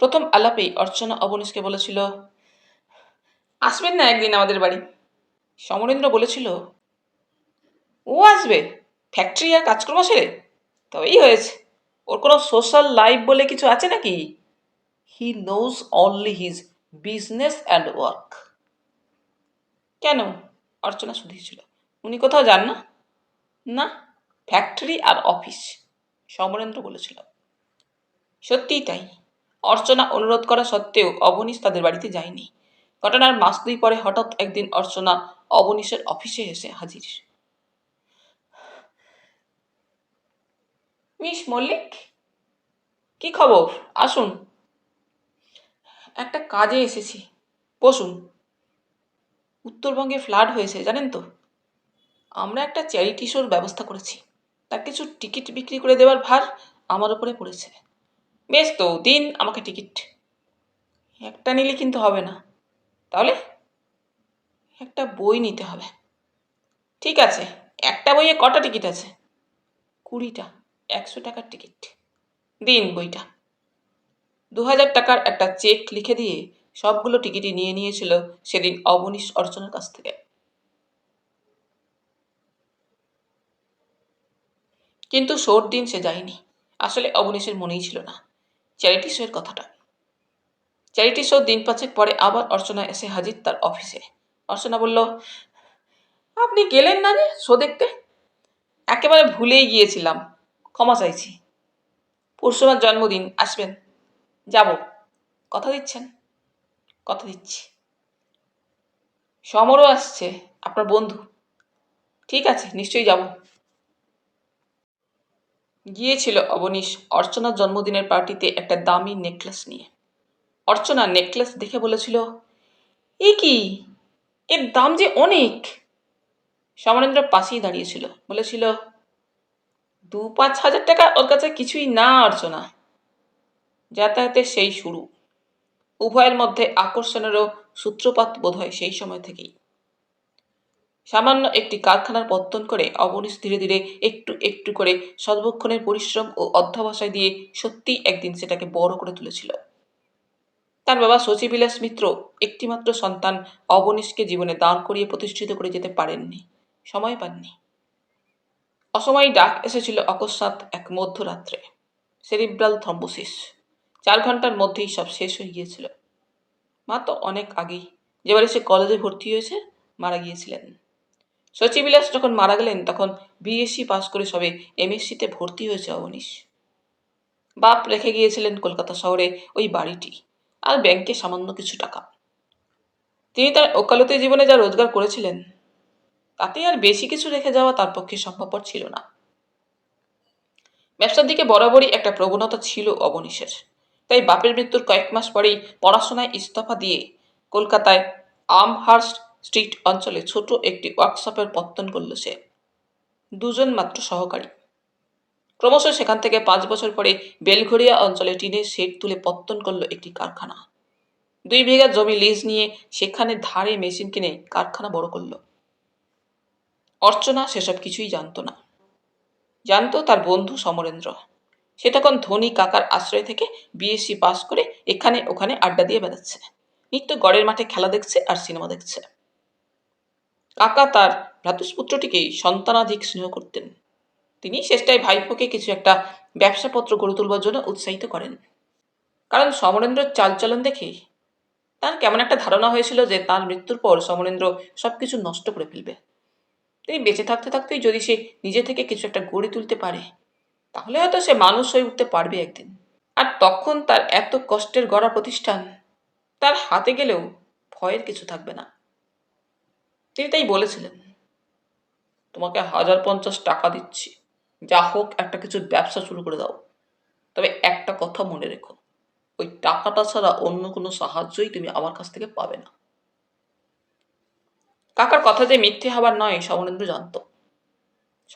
প্রথম আলাপেই অর্চনা অবনীশকে বলেছিল, আসবেন না একদিন আমাদের বাড়ি? সমরেন্দ্র বলেছিল, ও আসবে ফ্যাক্টরি আর কাজকর্ম সেরে? তবেই হয়েছে। ওর কোনো সোশ্যাল লাইফ বলে কিছু আছে নাকি? He knows only his business and work. কেন? অর্চনা শুধিয়েছিল, উনি কোথাও যান না? না, ফ্যাক্টরি আর অফিস, সমরেন্দ্র বলেছিল। সত্যিই তাই। অর্চনা অনুরোধ করা সত্ত্বেও অবনীশ তাদের বাড়িতে যায়নি। ঘটনার মাস 2 পরে হঠাৎ একদিন অর্চনা অবনীশের অফিসে এসে হাজির। মিস মল্লিক, কি খবর? আসুন। একটা কাজে এসেছি, বসুন। উত্তরবঙ্গে ফ্লাড হয়েছে জানেন তো? আমরা একটা চ্যারিটি শোর ব্যবস্থা করেছি। তার কিছু টিকিট বিক্রি করে দেওয়ার ভার আমার উপরে পড়েছে। বেশ তো, দিন আমাকে টিকিট। একটা নিলে কিন্তু হবে না। তাহলে? একটা বই নিতে হবে। ঠিক আছে, একটা বইয়ে কটা টিকিট আছে? 20টা, 100 টাকার টিকিট। দিন বইটা। 2000 টাকার একটা চেক লিখে দিয়ে সবগুলো টিকিটই নিয়ে নিয়েছিল সেদিন অবনীশ অর্চনার কাছ থেকে। কিন্তু শোর দিন সে যায়নি। আসলে অবনীশের মনেই ছিল না চ্যারিটি শোয়ের কথাটা। চ্যারিটি শো দিন 5 পরে আবার অর্চনা এসে হাজির তার অফিসে। অর্চনা বলল, আপনি গেলেন না যে শো দেখতে? একেবারে ভুলেই গিয়েছিলাম, ক্ষমা চাইছি। পরশু আমার জন্মদিন, আসবেন? যাব। কথা দিচ্ছেন? কথা দিচ্ছি। সমরও আসছে, আপনার বন্ধু। ঠিক আছে, নিশ্চয়ই যাব। গিয়েছিল অবনীশ অর্চনার জন্মদিনের পার্টিতে একটা দামি নেকলেস নিয়ে। অর্চনা নেকলেস দেখে বলেছিল, এ কি, এর দাম যে অনেক। সমরেন্দ্র পাশেই দাঁড়িয়েছিল, বলেছিল, 2-5 হাজার টাকা ওর কাছে কিছুই না অর্চনা। যাতায়াতের সেই শুরু। উভয়ের মধ্যে আকর্ষণেরও সূত্রপাত বোধ হয় সেই সময় থেকেই। সামান্য একটি কারখানার পত্তন করে অবনীশ ধীরে ধীরে একটু একটু করে সর্বক্ষণের পরিশ্রম ও অধ্যবসায় দিয়ে সত্যিই একদিন সেটাকে বড় করে তুলেছিল। তার বাবা শচীবিলাস মিত্র একটিমাত্র সন্তান অবনীশকে জীবনে দান করিয়ে প্রতিষ্ঠিত করে যেতে পারেননি, সময় পাননি। অসময়ে ডাক এসেছিল অকস্মাৎ এক মধ্যরাত্রে, সেরিব্রাল থ্রম্বোসিস। 4 ঘন্টার মধ্যেই সব শেষ হয়ে গিয়েছিল। মা তো অনেক আগেই, যেবারে সে কলেজে ভর্তি হয়েছে, মারা গিয়েছিলেন। শচীবিলাস যখন মারা গেলেন তখন বিএসসি পাস করে সবে এমএসসিতে ভর্তি হয়েছে অবনীশ। বাপ রেখে গিয়েছিলেন কলকাতা শহরে ওই বাড়িটি আর ব্যাংকে সামান্য কিছু টাকা। তিনি তার ওকালতি জীবনে যা রোজগার করেছিলেন তাতে আর বেশি কিছু রেখে যাওয়া তার পক্ষে সম্ভবপর ছিল না। ব্যবসার দিকে বরাবরই একটা প্রবণতা ছিল অবনীশের। তাই বাপের মৃত্যুর কয়েক মাস পরেই পড়াশোনায় ইস্তফা দিয়ে কলকাতায় আমহার্স্ট স্ট্রিট অঞ্চলে ছোট একটি ওয়ার্কশপের পত্তন করল সে। 2 জন মাত্র সহকারী। ক্রমশ সেখান থেকে 5 বছর পরে বেলঘরিয়া অঞ্চলে টিনের শেড তুলে পত্তন করল একটি কারখানা। 2 বিঘা জমি লিজ নিয়ে সেখানে ধারে মেশিন কিনে কারখানা বড় করল। অর্চনা সেসব কিছুই জানত না। জানত তার বন্ধু সমরেন্দ্র। সে তখন ধনী কাকার আশ্রয় থেকে বিএসসি পাস করে এখানে ওখানে আড্ডা দিয়ে বেড়াচ্ছে। নিত্য গড়ের মাঠে খেলা দেখছে আর সিনেমা দেখছে। কাকা তার ভ্রাতুষ্পুত্রটিকে সন্তানাধিক স্নেহ করতেন। তিনি চেষ্টায় ভাইপোকে কিছু একটা ব্যবসাপত্র গড়ে তুলবার জন্য উৎসাহিত করেন। কারণ সমরেন্দ্রের চালচলন দেখে তার কেমন একটা ধারণা হয়েছিল যে তার মৃত্যুর পর সমরেন্দ্র সবকিছু নষ্ট করে ফেলবে। তিনি বেঁচে থাকতে থাকতেই যদি সে নিজে থেকে কিছু একটা গড়ে তুলতে পারে তাহলে হয়তো সে মানুষ হয়ে উঠতে পারবে একদিন। আর তখন তার এত কষ্টের গড়া প্রতিষ্ঠান তার হাতে গেলেও ভয়ের কিছু থাকবে না। তিনি তাই বলেছিলেন, তোমাকে 1,050 টাকা দিচ্ছি, যা হোক একটা কিছু ব্যবসা শুরু করে দাও, তবে একটা কথা মনে রেখো, ওই টাকাটা ছাড়া অন্য কোনো সাহায্যই তুমি আমার কাছ থেকে পাবে না। কাকার কথা যে মিথ্যে হবার নয় সমরেন্দ্র জানত।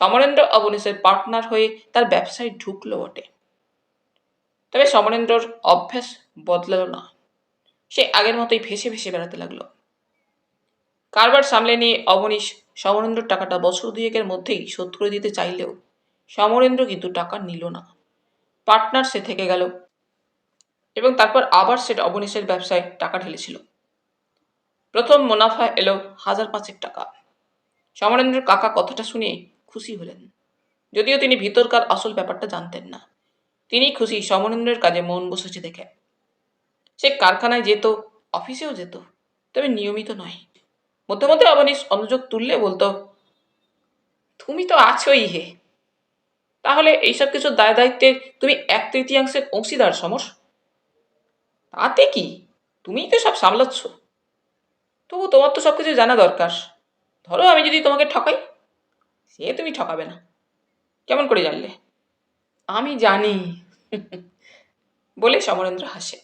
সমরেন্দ্র অবনীশের পার্টনার হয়ে তার ব্যবসায় ঢুকলো বটে, তবে সমরেন্দ্রর অভ্যাস বদলালো না। সে আগের মতোই ভেসে ভেসে বেড়াতে লাগলো। কারবার সামলে নিয়ে অবনীশ সমরেন্দ্রর টাকাটা বছর দুয়েকের মধ্যেই শোধ করে দিতে চাইলেও সমরেন্দ্র কিন্তু টাকা নিল না। পার্টনার সে থেকে গেল এবং তারপর আবার সেটা অবনীশের ব্যবসায় টাকা ঢেলেছিল। প্রথম মুনাফা এলো 1,500 টাকা। সমরেন্দ্র কাকা কথাটা শুনে খুশি হলেন, যদিও তিনি ভিতরকার আসল ব্যাপারটা জানতেন না। তিনি খুশি সমরেন্দ্রের কাজে মন বসেছে দেখে। সে কারখানায় যেত, অফিসেও যেত, তবে নিয়মিত নয়। মধ্যে মধ্যে অবনীশ অনুযোগ তুললে বলতো, তুমি তো আছোই হে, তাহলে এইসব কিছু দায় দায়িত্বের তুমি 1/3 অংশীদার সমর। তাতে কি, তুমিই তো সব সামলাচ্ছ। তবু তোমার তো সবকিছু জানা দরকার। ধরো আমি যদি তোমাকে ঠকাই, সে তুমি ঠকাবে না। কেমন করে জানলে? আমি জানি বলে সমরেন্দ্র হাসে।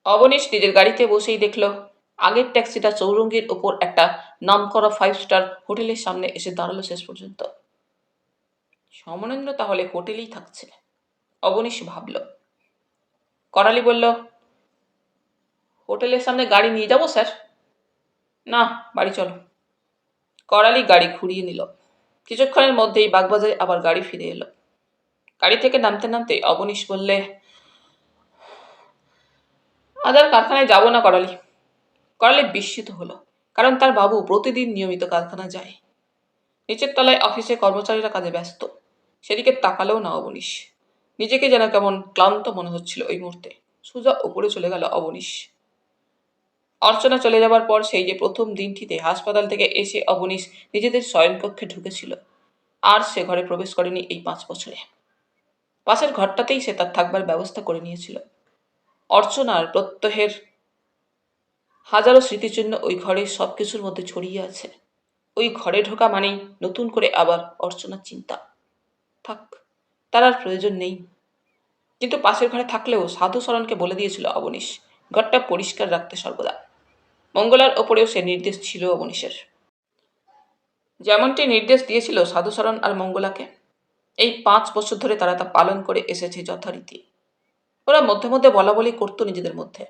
অবনীশ নিজের গাড়িতে বসেই দেখল আগের ট্যাক্সিটা চৌরঙ্গির ওপর একটা নামকরা 5 স্টার হোটেলের সামনে এসে দাঁড়ালো শেষ পর্যন্ত। সমরেন্দ্র তাহলে হোটেলেই থাকছে, অবনীশ ভাবল। করালি বলল, হোটেলের সামনে গাড়ি নিয়ে যাবো স্যার? না, বাড়ি চলো। করালি গাড়ি ঘুরিয়ে নিল। কিছুক্ষণের মধ্যেই বাগবাজারে আবার গাড়ি ফিরে এলো। গাড়ি থেকে নামতে নামতে অবনীশ বললে, আজ আর কারখানায় যাবো না করালি। করালি বিস্মিত হলো, কারণ তার বাবু প্রতিদিন নিয়মিত কারখানা যায়। নিচের তলায় অফিসে কর্মচারীরা কাজে ব্যস্ত, সেদিকে তাকালেও না অবনীশ। নিজেকে যেন কেমন ক্লান্ত মনে হচ্ছিল ওই মুহূর্তে। সোজা উপরে চলে গেল অবনীশ। অর্চনা চলে যাবার পর সেই যে প্রথম দিনটিতে হাসপাতাল থেকে এসে অবনীশ নিজেদের শয়নকক্ষে ঢুকেছিল, আর সে ঘরে প্রবেশ করেনি এই 5 বছরে। পাশের ঘরটাতেই সে তার থাকবার ব্যবস্থা করে নিয়েছিল। অর্চনার প্রত্যহের হাজারো স্মৃতিচিহ্ন ওই ঘরে সবকিছুর মধ্যে ছড়িয়ে আছে। ওই ঘরে ঢোকা মানেই নতুন করে আবার অর্চনার চিন্তা। থাক, তার আর প্রয়োজন নেই। কিন্তু পাশের ঘরে থাকলেও সাধু শরণকে বলে দিয়েছিল অবনীশ ঘরটা পরিষ্কার রাখতে সর্বদা। মঙ্গলার ওপরেও সে নির্দেশ ছিল অবনীশের। যেমনটি নির্দেশ দিয়েছিল সাধুচরণ আর মঙ্গলাকে, এই 5 বছর ধরে তারা তা পালন করে এসেছে যথারীতি। ওরা মধ্যে মধ্যে বলা বলি করতো নিজেদের মধ্যে।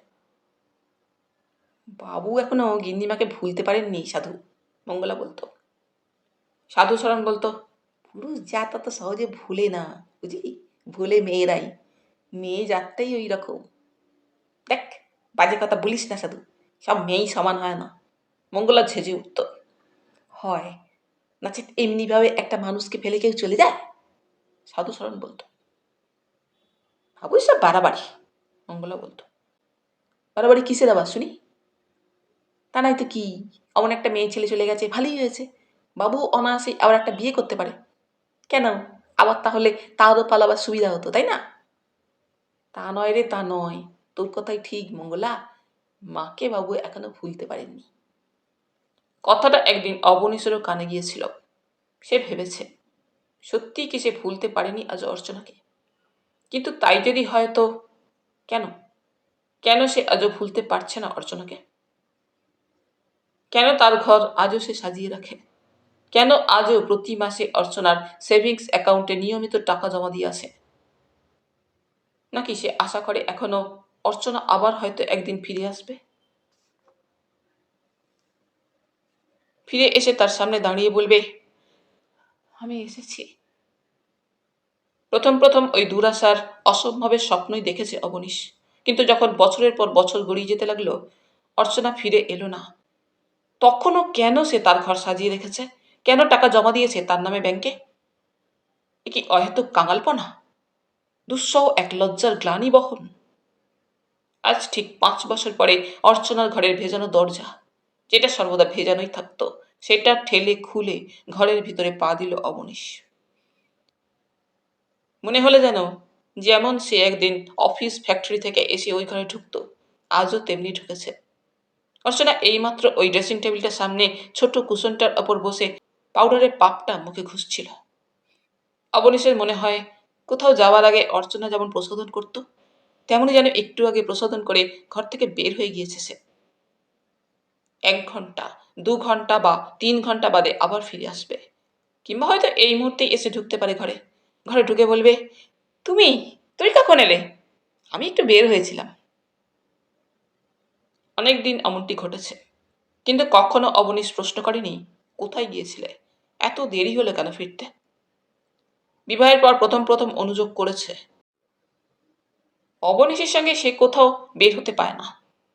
বাবু এখনো গিন্নিমাকে ভুলতে পারেননি সাধু, মঙ্গলা বলতো। সাধুচরণ বলতো, পুরুষ জাত তো সহজে ভুলে না, বুঝলি, ভুলে মেয়েরাই। মেয়ে জাতটাই ওই রকম। দেখ, বাজে কথা বলিস না সাধু, সব মেয়েই সমান হয় না। মঙ্গলা ঝেঁঝে উঠত। হয় না, এমনিভাবে একটা মানুষকে ফেলে কেউ চলে যায়? সাধুচরণ বলতো। বাবু সব বাড়াবাড়ি, মঙ্গলা বলতো। বাড়াবাড়ি কিসের আবার শুনি? তা নাই তো কি, অমন একটা মেয়ে ছেলে চলে গেছে, ভালোই হয়েছে। বাবু অনায়াসে আবার একটা বিয়ে করতে পারে। কেন, আবার তাহলে তারও পালাবার সুবিধা হতো, তাই না? তা নয় রে, তা নয়। তোর কথাই ঠিক মঙ্গলা, মাকে বাবু এখনো ভুলতে পারেননি। কথাটা একদিন অবনীশেরও কানে গিয়েছিল। সে ভেবেছে, সত্যিই কি সে ভুলতে পারেনি আজ অর্চনাকে? কিন্তু তাই যদি হয় তো কেন, কেন সে আজও ভুলতে পারছে না অর্চনাকে? কেন তার ঘর আজও সে সাজিয়ে রাখে? কেন আজও প্রতি মাসে অর্চনার সেভিংস অ্যাকাউন্টে নিয়মিত টাকা জমা দিয়ে আসে? নাকি সে আশা করে এখনো অর্চনা আবার হয়তো একদিন ফিরে আসবে, ফিরে এসে তার সামনে দাঁড়িয়ে বলবে, আমি এসেছি। প্রথম প্রথম ওই দুরাশার অসম্ভবের স্বপ্নই দেখেছে অবনীশ। কিন্তু যখন বছরের পর বছর গড়িয়ে যেতে লাগলো, অর্চনা ফিরে এলো না। তখনও কেন সে তার ঘর সাজিয়ে রেখেছে? কেন টাকা জমা দিয়েছে তার নামে ব্যাংকে? এ কি অহেতুক কাঙালপনা? দুঃসহ এক লজ্জার গ্লানি বহন? আজ ঠিক 5 বছর পরে অর্চনার ঘরের ভেজানো দরজা, যেটা সর্বদা ভেজানোই থাকতো, সেটা ঠেলে খুলে ঘরের ভিতরে পা দিল অবনীশ। মনে হলে যেন যেমন সে একদিন অফিস ফ্যাক্টরি থেকে এসে ওই ঘরে ঢুকতো, আজও তেমনি ঢুকেছে। অর্চনা এইমাত্র ওই ড্রেসিং টেবিলটার সামনে ছোট্ট কুশনটার ওপর বসে পাউডারের পাপটা মুখে ঘুষছিল। অবনীশের মনে হয় কোথাও যাওয়ার আগে অর্চনা যেমন প্রশোধন করত, তেমনি যেন একটু আগে প্রশোধন করে ঘর থেকে বের হয়ে গিয়েছে সে। 1 ঘন্টা, 2 ঘন্টা বা 3 ঘন্টা বাদে আবার ফিরে আসবে, কিংবা হয়তো এই মুহূর্তেই এসে ঢুকতে পারে ঘরে। ঘরে ঢুকে বলবে, তুমি তুমি কখন এলে? আমি একটু বের হয়েছিলাম। অনেকদিন এমনটি ঘটেছে, কিন্তু কখনো অবনীশ প্রশ্ন করেনি কোথায় গিয়েছিলে, এত দেরি হলো কেন ফিরতে। বিবাহের পর প্রথম প্রথম অনুযোগ করেছে অবনীশের সঙ্গে সে কোথাও বের হতে পায় না।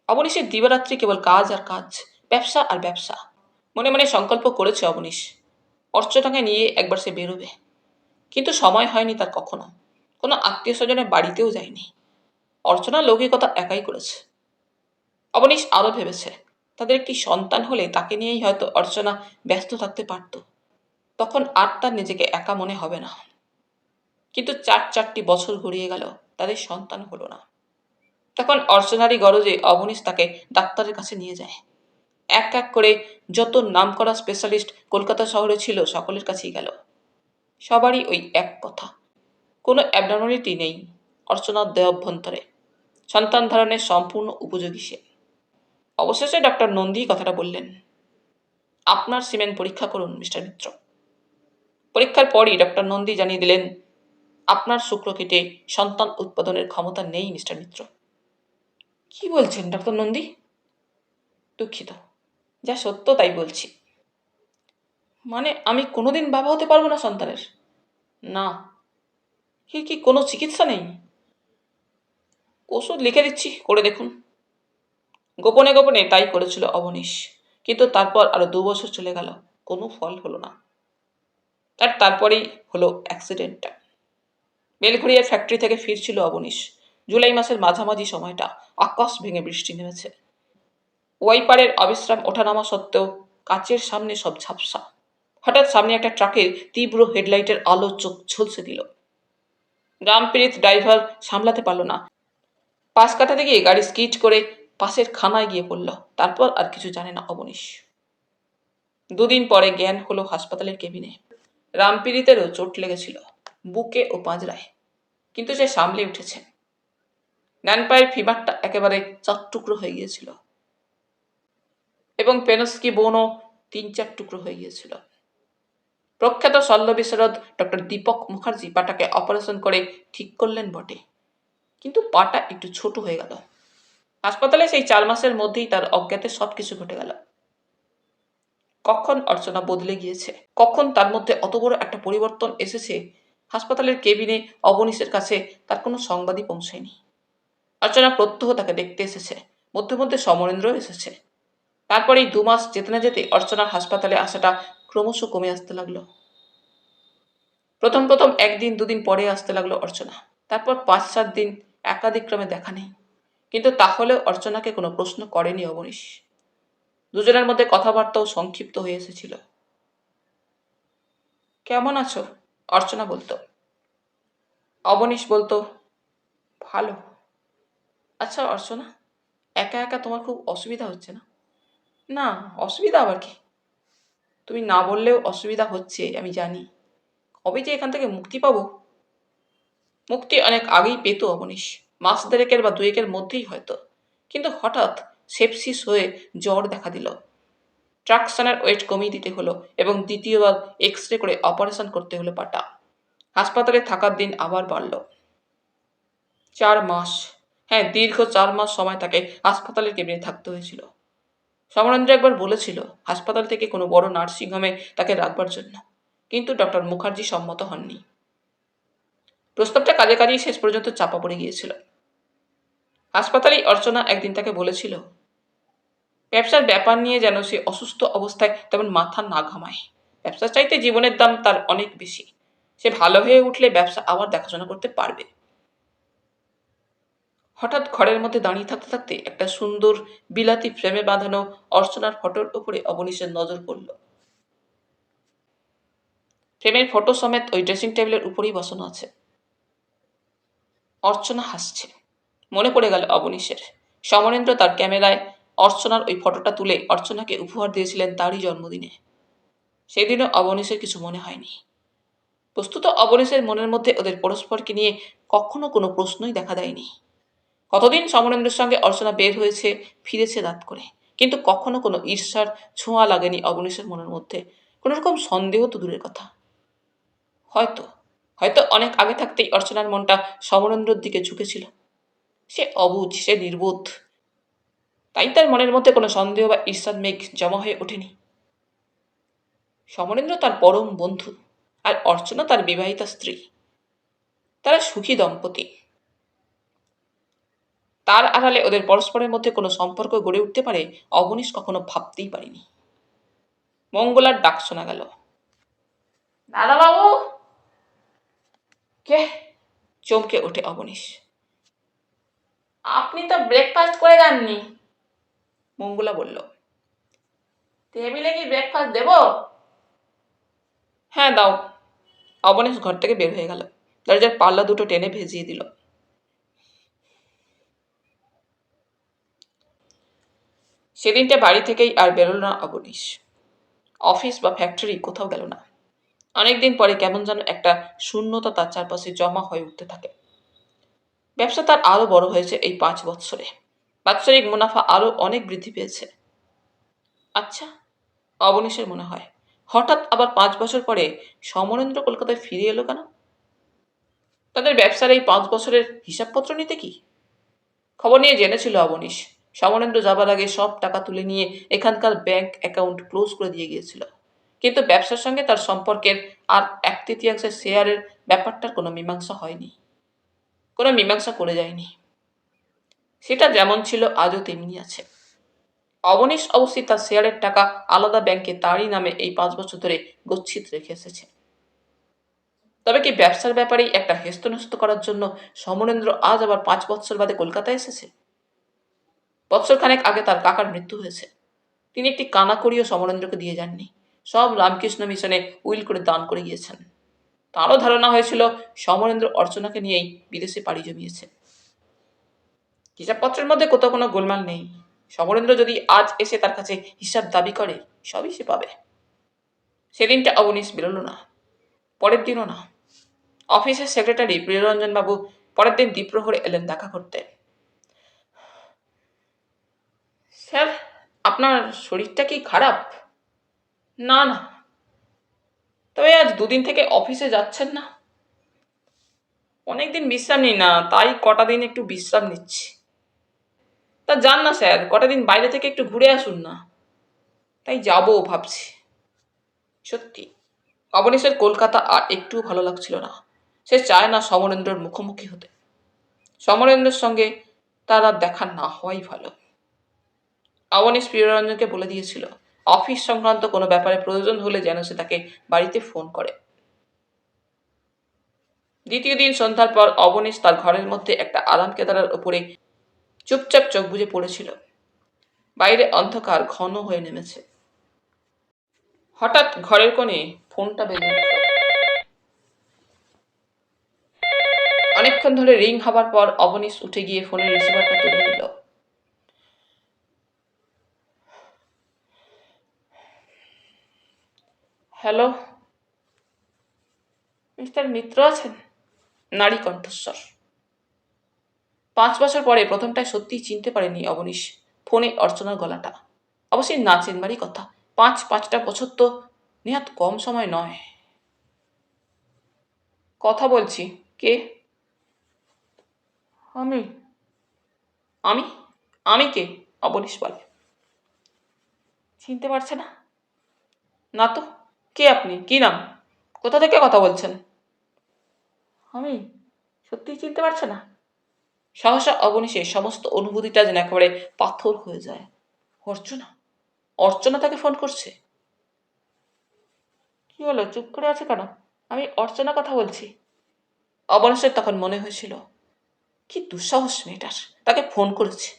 অবনীশের দিবারাত্রি কেবল কাজ আর কাজ, ব্যবসা আর ব্যবসা। মনে মনে সংকল্প করেছে অবনীশ অর্চনাকে নিয়ে একবার সে বেরোবে, কিন্তু সময় হয়নি তার কখনো। কোনো আত্মীয় স্বজনের বাড়িতেও যায়নি। অর্চনা লৌকিকতা একাই করেছে। অবনীশ আরও ভেবেছে তাদের একটি সন্তান হলে তাকে নিয়েই হয়তো অর্চনা ব্যস্ত থাকতে পারত, তখন আর তার নিজেকে একা মনে হবে না। কিন্তু 4 বছর গড়িয়ে গেল, তাদের সন্তান হলো না। তখন অর্চনারই গরজে অবনীশ তাকে ডাক্তারের কাছে নিয়ে যায়। এক এক করে যত নামকরা স্পেশালিস্ট কলকাতা শহরে ছিল সকলের কাছেই গেল। সবারই ওই এক কথা, কোনো অ্যাবনর্মালিটি নেই অর্চনার দেহ অভ্যন্তরে, সন্তান ধারণের সম্পূর্ণ উপযোগী সে। অবশেষে ডক্টর নন্দী কথাটা বললেন, আপনার সিমেন্ট পরীক্ষা করুন মিস্টার মিত্র। পরীক্ষার পরই ডক্টর নন্দী জানিয়ে দিলেন, আপনার শুক্রকীটে সন্তান উৎপাদনের ক্ষমতা নেই মিস্টার মিত্র। কি বলছেন ডক্টর নন্দী? দুঃখিত, যা সত্য তাই বলছি। মানে আমি কোনোদিন বাবা হতে পারবো না সন্তানের? না। কি কোনো চিকিৎসা নেই? ওষুধ লিখে দিচ্ছি, করে দেখুন। গোপনে গোপনে তাই করেছিল অবনীশ, কিন্তু তারপর আরো 2 বছর চলে গেল, কোনো ফল হলো না। আর তারপরেই হলো অ্যাক্সিডেন্টটা। বেলঘড়িয়ার ফ্যাক্টরি থেকে ফিরছিল অবনীশ। জুলাই মাসের মাঝামাঝি সময়টা, আকাশ ভেঙে বৃষ্টি নেমেছে। ওয়াইপারের অবিশ্রাম ওঠানামা সত্ত্বেও কাচের সামনে সব ঝাপসা। হঠাৎ সামনে একটা ট্রাকের তীব্র হেডলাইটের আলো চোখ ঝলসে দিল। রামপ্রীত ড্রাইভার সামলাতে পারল না, পাশ কাটাতে গিয়ে গাড়ি স্কিড করে পাশের খানায় গিয়ে পড়ল। তারপর আর কিছু জানে না অবনীশ। 2 দিন পরে জ্ঞান হলো হাসপাতালের কেবিনে। রামপ্রীতেরও চোট লেগেছিল বুকে ও পাঁজরায়, কিন্তু সে সামলে উঠেছে। ডান পায়ের ফিমারটা একেবারে 4 টুকরো হয়ে গিয়েছিল এবং পেনস্কি বোনও 3-4 টুকরো হয়ে গিয়েছিল। প্রখ্যাত শল্য বিশারদ ডক্টর দীপক মুখার্জি পাটাকে অপারেশন করে ঠিক করলেন বটে, কিন্তু পাটা একটু ছোট হয়ে গেল। হাসপাতালে সেই 4 মাসের মধ্যেই তার অজ্ঞাতে সবকিছু ঘটে গেল। কখন অর্চনা বদলে গিয়েছে, কখন তার মধ্যে অত বড় একটা পরিবর্তন এসেছে, হাসপাতালের কেবিনে অবনীশের কাছে তার কোনো সংবাদই পৌঁছায়নি। অর্চনা প্রত্যহ তাকে দেখতে এসেছে, মধ্যে মধ্যে সমরেন্দ্রও এসেছে। তারপর এই 2 মাস যেতে না যেতে অর্চনার হাসপাতালে আসাটা ক্রমশ কমে আসতে লাগলো। প্রথম 1 দিন 2 দিন পরে আসতে লাগলো অর্চনা, তারপর 5-7 দিন একাদিক্রমে দেখা নেই। কিন্তু তাহলেও অর্চনাকে কোনো প্রশ্ন করেনি অবনীশ। দুজনের মধ্যে কথাবার্তাও সংক্ষিপ্ত হয়ে এসেছিল। কেমন আছো? অর্চনা বলতো। অবনীশ বলতো, ভালো। আচ্ছা অর্চনা, একা একা তোমার খুব অসুবিধা হচ্ছে না? না, অসুবিধা আবার কি? তুমি না বললেও অসুবিধা হচ্ছে আমি জানি। কবে যে এখান থেকে মুক্তি পাবো? মুক্তি অনেক আগেই পেত অবনীশ, মাস 1.5 বা 2 মধ্যেই হয়তো। কিন্তু হঠাৎ সেপসিস হয়ে জ্বর দেখা দিল। ট্রাকশনের ওয়েট কমিয়ে দিতে হলো এবং দ্বিতীয়বার এক্স-রে করে অপারেশন করতে হলো পাটা। হাসপাতালে থাকার দিন আবার বাড়ল। 4 মাস। হ্যাঁ, দীর্ঘ 4 মাস সময় তাকে হাসপাতালের কেবিনে থাকতে হয়েছিল। সমরেন্দ্র একবার বলেছিল হাসপাতাল থেকে কোনো বড় নার্সিংহোমে তাকে রাখবার জন্য, কিন্তু ডক্টর মুখার্জি সম্মত হননি। প্রস্তাবটা কাজে কাজেই শেষ পর্যন্ত চাপা পড়ে গিয়েছিল। হাসপাতালেই অর্চনা একদিন তাকে বলেছিল, ব্যবসার ব্যাপার নিয়ে যেন সে অসুস্থ অবস্থায় তেমন মাথা না ঘামায়। ব্যবসার চাইতে জীবনের দাম তার অনেক বেশি। সে ভালো হয়ে উঠলে ব্যবসা আবার দেখাশোনা করতে পারবে। হঠাৎ ঘরের মধ্যে দাঁড়িয়ে থাকতে থাকতে একটা সুন্দর বিলাতি ফ্রেমে বাঁধানো অর্চনার ফটোর উপরে অবনীশের নজর পড়ল। ফ্রেমের ফটো সমেত ওই ড্রেসিং টেবিলের উপরেই বসানো আছে। অর্চনা হাসছে। মনে পড়ে গেল অবনীশের। সমরেন্দ্র তার ক্যামেরায় অর্চনার ওই ফটোটা তুলে অর্চনাকে উপহার দিয়েছিলেন তারই জন্মদিনে। সেদিনও অবনীশের কিছু মনে হয়নি। বস্তুত অবনীশের মনের মধ্যে ওদের পরস্পরকে নিয়ে কখনো কোনো প্রশ্নই দেখা দেয়নি। কতদিন সমরেন্দ্রের সঙ্গে অর্চনা বের হয়েছে, ফিরেছে রাত করে, কিন্তু কখনো কোনো ঈর্ষার ছোঁয়া লাগেনি অবনীশের মনের মধ্যে। কোনো রকম সন্দেহ তো দূরের কথা। হয়তো হয়তো অনেক আগে থাকতেই অর্চনার মনটা সমরেন্দ্রর দিকে ঝুঁকেছিল। সে অবুঝ, সে নির্বোধ, তাই তার মনের মধ্যে কোনো সন্দেহ বা ঈর্ষার মেঘ জমা হয়ে ওঠেনি। সমরেন্দ্র তার পরম বন্ধু, আর অর্চনা তার বিবাহিতা স্ত্রী। তারা সুখী দম্পতি। তার আড়ালে ওদের পরস্পরের মধ্যে কোনো সম্পর্ক গড়ে উঠতে পারে অবনীশ কখনো ভাবতেই পারেনি। মঙ্গলার ডাক শোনা গেল। দাদাবাবু! কে? চমকে ওঠে অবনীশ। আপনি তো ব্রেকফাস্ট করে যাননি। মঙ্গলা বলল। টেবিলে কি ব্রেকফাস্ট দেব? হ্যাঁ দাও। অবনীশ ঘর থেকে বের হয়ে গেল। দরজার পাল্লা দুটো টেনে ভেজিয়ে দিল। সেদিনটা বাড়ি থেকেই আর বেরোল না অবনীশ। অফিস বা ফ্যাক্টরি কোথাও গেল না। অনেকদিন পরে কেমন যেন একটা শূন্যতা তার চারপাশে জমা হয়ে উঠতে থাকে। ব্যবসা তার আরো বড় হয়েছে এই 5 বৎসরে। বাৎসরিক মুনাফা আরো অনেক বৃদ্ধি পেয়েছে। আচ্ছা, অবনীশের মনে হয়, হঠাৎ আবার 5 বছর পরে সমরেন্দ্র কলকাতায় ফিরে এলো কেন? তাদের ব্যবসার এই 5 বছরের হিসাবপত্র নিতে কি? খবর নিয়ে জেনেছিল অবনীশ, সমরেন্দ্র যাবার আগে সব টাকা তুলে নিয়ে এখানকার ব্যাংক অ্যাকাউন্ট ক্লোজ করে দিয়ে গিয়েছিল। কিন্তু ব্যবসার সঙ্গে তার সম্পর্কের আর 1/3 শেয়ারের ব্যাপারটার কোনো মীমাংসা হয়নি। কোনো মীমাংসা করে যায়নি। সেটা যেমন ছিল আজও তেমনি আছে। অবনীশ অবশ্যই তার শেয়ারের টাকা আলাদা ব্যাংকে তারই নামে এই 5 বছর ধরে গচ্ছিত রেখে এসেছে। তবে কি ব্যবসার ব্যাপারেই একটা হেস্তনেস্ত করার জন্য সমরেন্দ্র আজ আবার 5 বছর বাদে কলকাতায় এসেছে? বৎসরখানেক আগে তার কাকার মৃত্যু হয়েছে। তিনি একটি কানাকড়িও সমরেন্দ্রকে দিয়ে যাননি। সব রামকৃষ্ণ মিশনে উইল করে দান করে গিয়েছেন। তারও ধারণা হয়েছিল সমরেন্দ্র অর্চনাকে নিয়েই বিদেশে পাড়ি জমিয়েছে। হিসাবপত্রের মধ্যে কোথাও কোনো গোলমাল নেই। সমরেন্দ্র যদি আজ এসে তার কাছে হিসাব দাবি করে, সবই সে পাবে। সেদিনটা অবনীশ বেরোল না, পরের দিনও না। অফিসের সেক্রেটারি প্রিয়রঞ্জন বাবু পরের দিন দ্বিপ্রহরে এলেন দেখা করতে। স্যার, আপনার শরীরটা কি খারাপ? না না। তবে আজ 2 দিন থেকে অফিসে যাচ্ছেন না? অনেকদিন বিশ্রাম নিই না, তাই কটা দিন একটু বিশ্রাম নিচ্ছি। তা যান না স্যার, কটা দিন বাইরে থেকে একটু ঘুরে আসুন না। তাই যাবো ভাবছি। সত্যি অবনীশের কলকাতা আর একটুও ভালো লাগছিল না। সে চায় না সমরেন্দ্রের মুখোমুখি হতে। সমরেন্দ্রের সঙ্গে তার আর দেখা না হওয়াই ভালো। অবনীশ প্রিয়রঞ্জনকে বলে দিয়েছিল, অফিস সংক্রান্ত কোনো ব্যাপারে প্রয়োজন হলে যেন সে তাকে বাড়িতে ফোন করে। দ্বিতীয় দিন সন্ধ্যার পর অবনীশ তার ঘরের মধ্যে একটা আরাম কেদারার উপরে চুপচাপ চোখ বুজে পড়েছিল। বাইরে অন্ধকার ঘন হয়ে নেমেছে। হঠাৎ ঘরের কোণে ফোনটা বেজে উঠল। অনেকক্ষণ ধরে রিং হবার পর অবনীশ উঠে গিয়ে ফোনের রিসিভারটা তুলে নিল। হ্যালো, মিস্টার মিত্র আছেন? নারী কণ্ঠস্বর। 5 বছর পরে প্রথমটায় সত্যিই চিনতে পারেনি অবনীশ ফোনে অর্চনার গলাটা। অবশ্যই না চেনবারই কথা। 5-5টা বছর তো নেহাত কম সময় নয়। কথা বলছি। কে? আমি। আমি? আমি কে? অবনীশ বলে। চিনতে পারছে না? না তো। কে আপনি? কি নাম? কোথা থেকে কথা বলছেন? আমি? সত্যিই চিনতে পারছে না? সহসা অবনীশের সমস্ত অনুভূতিটা যেন একেবারে পাথর হয়ে যায়। অর্চনা? অর্চনা তাকে ফোন করছে? কি হলো, চুপ করে আছে কেন? আমি অর্চনা কথা বলছি। অবনীশের তখন মনে হয়েছিল, কি দুঃসাহস মেয়েটার, তাকে ফোন করেছে।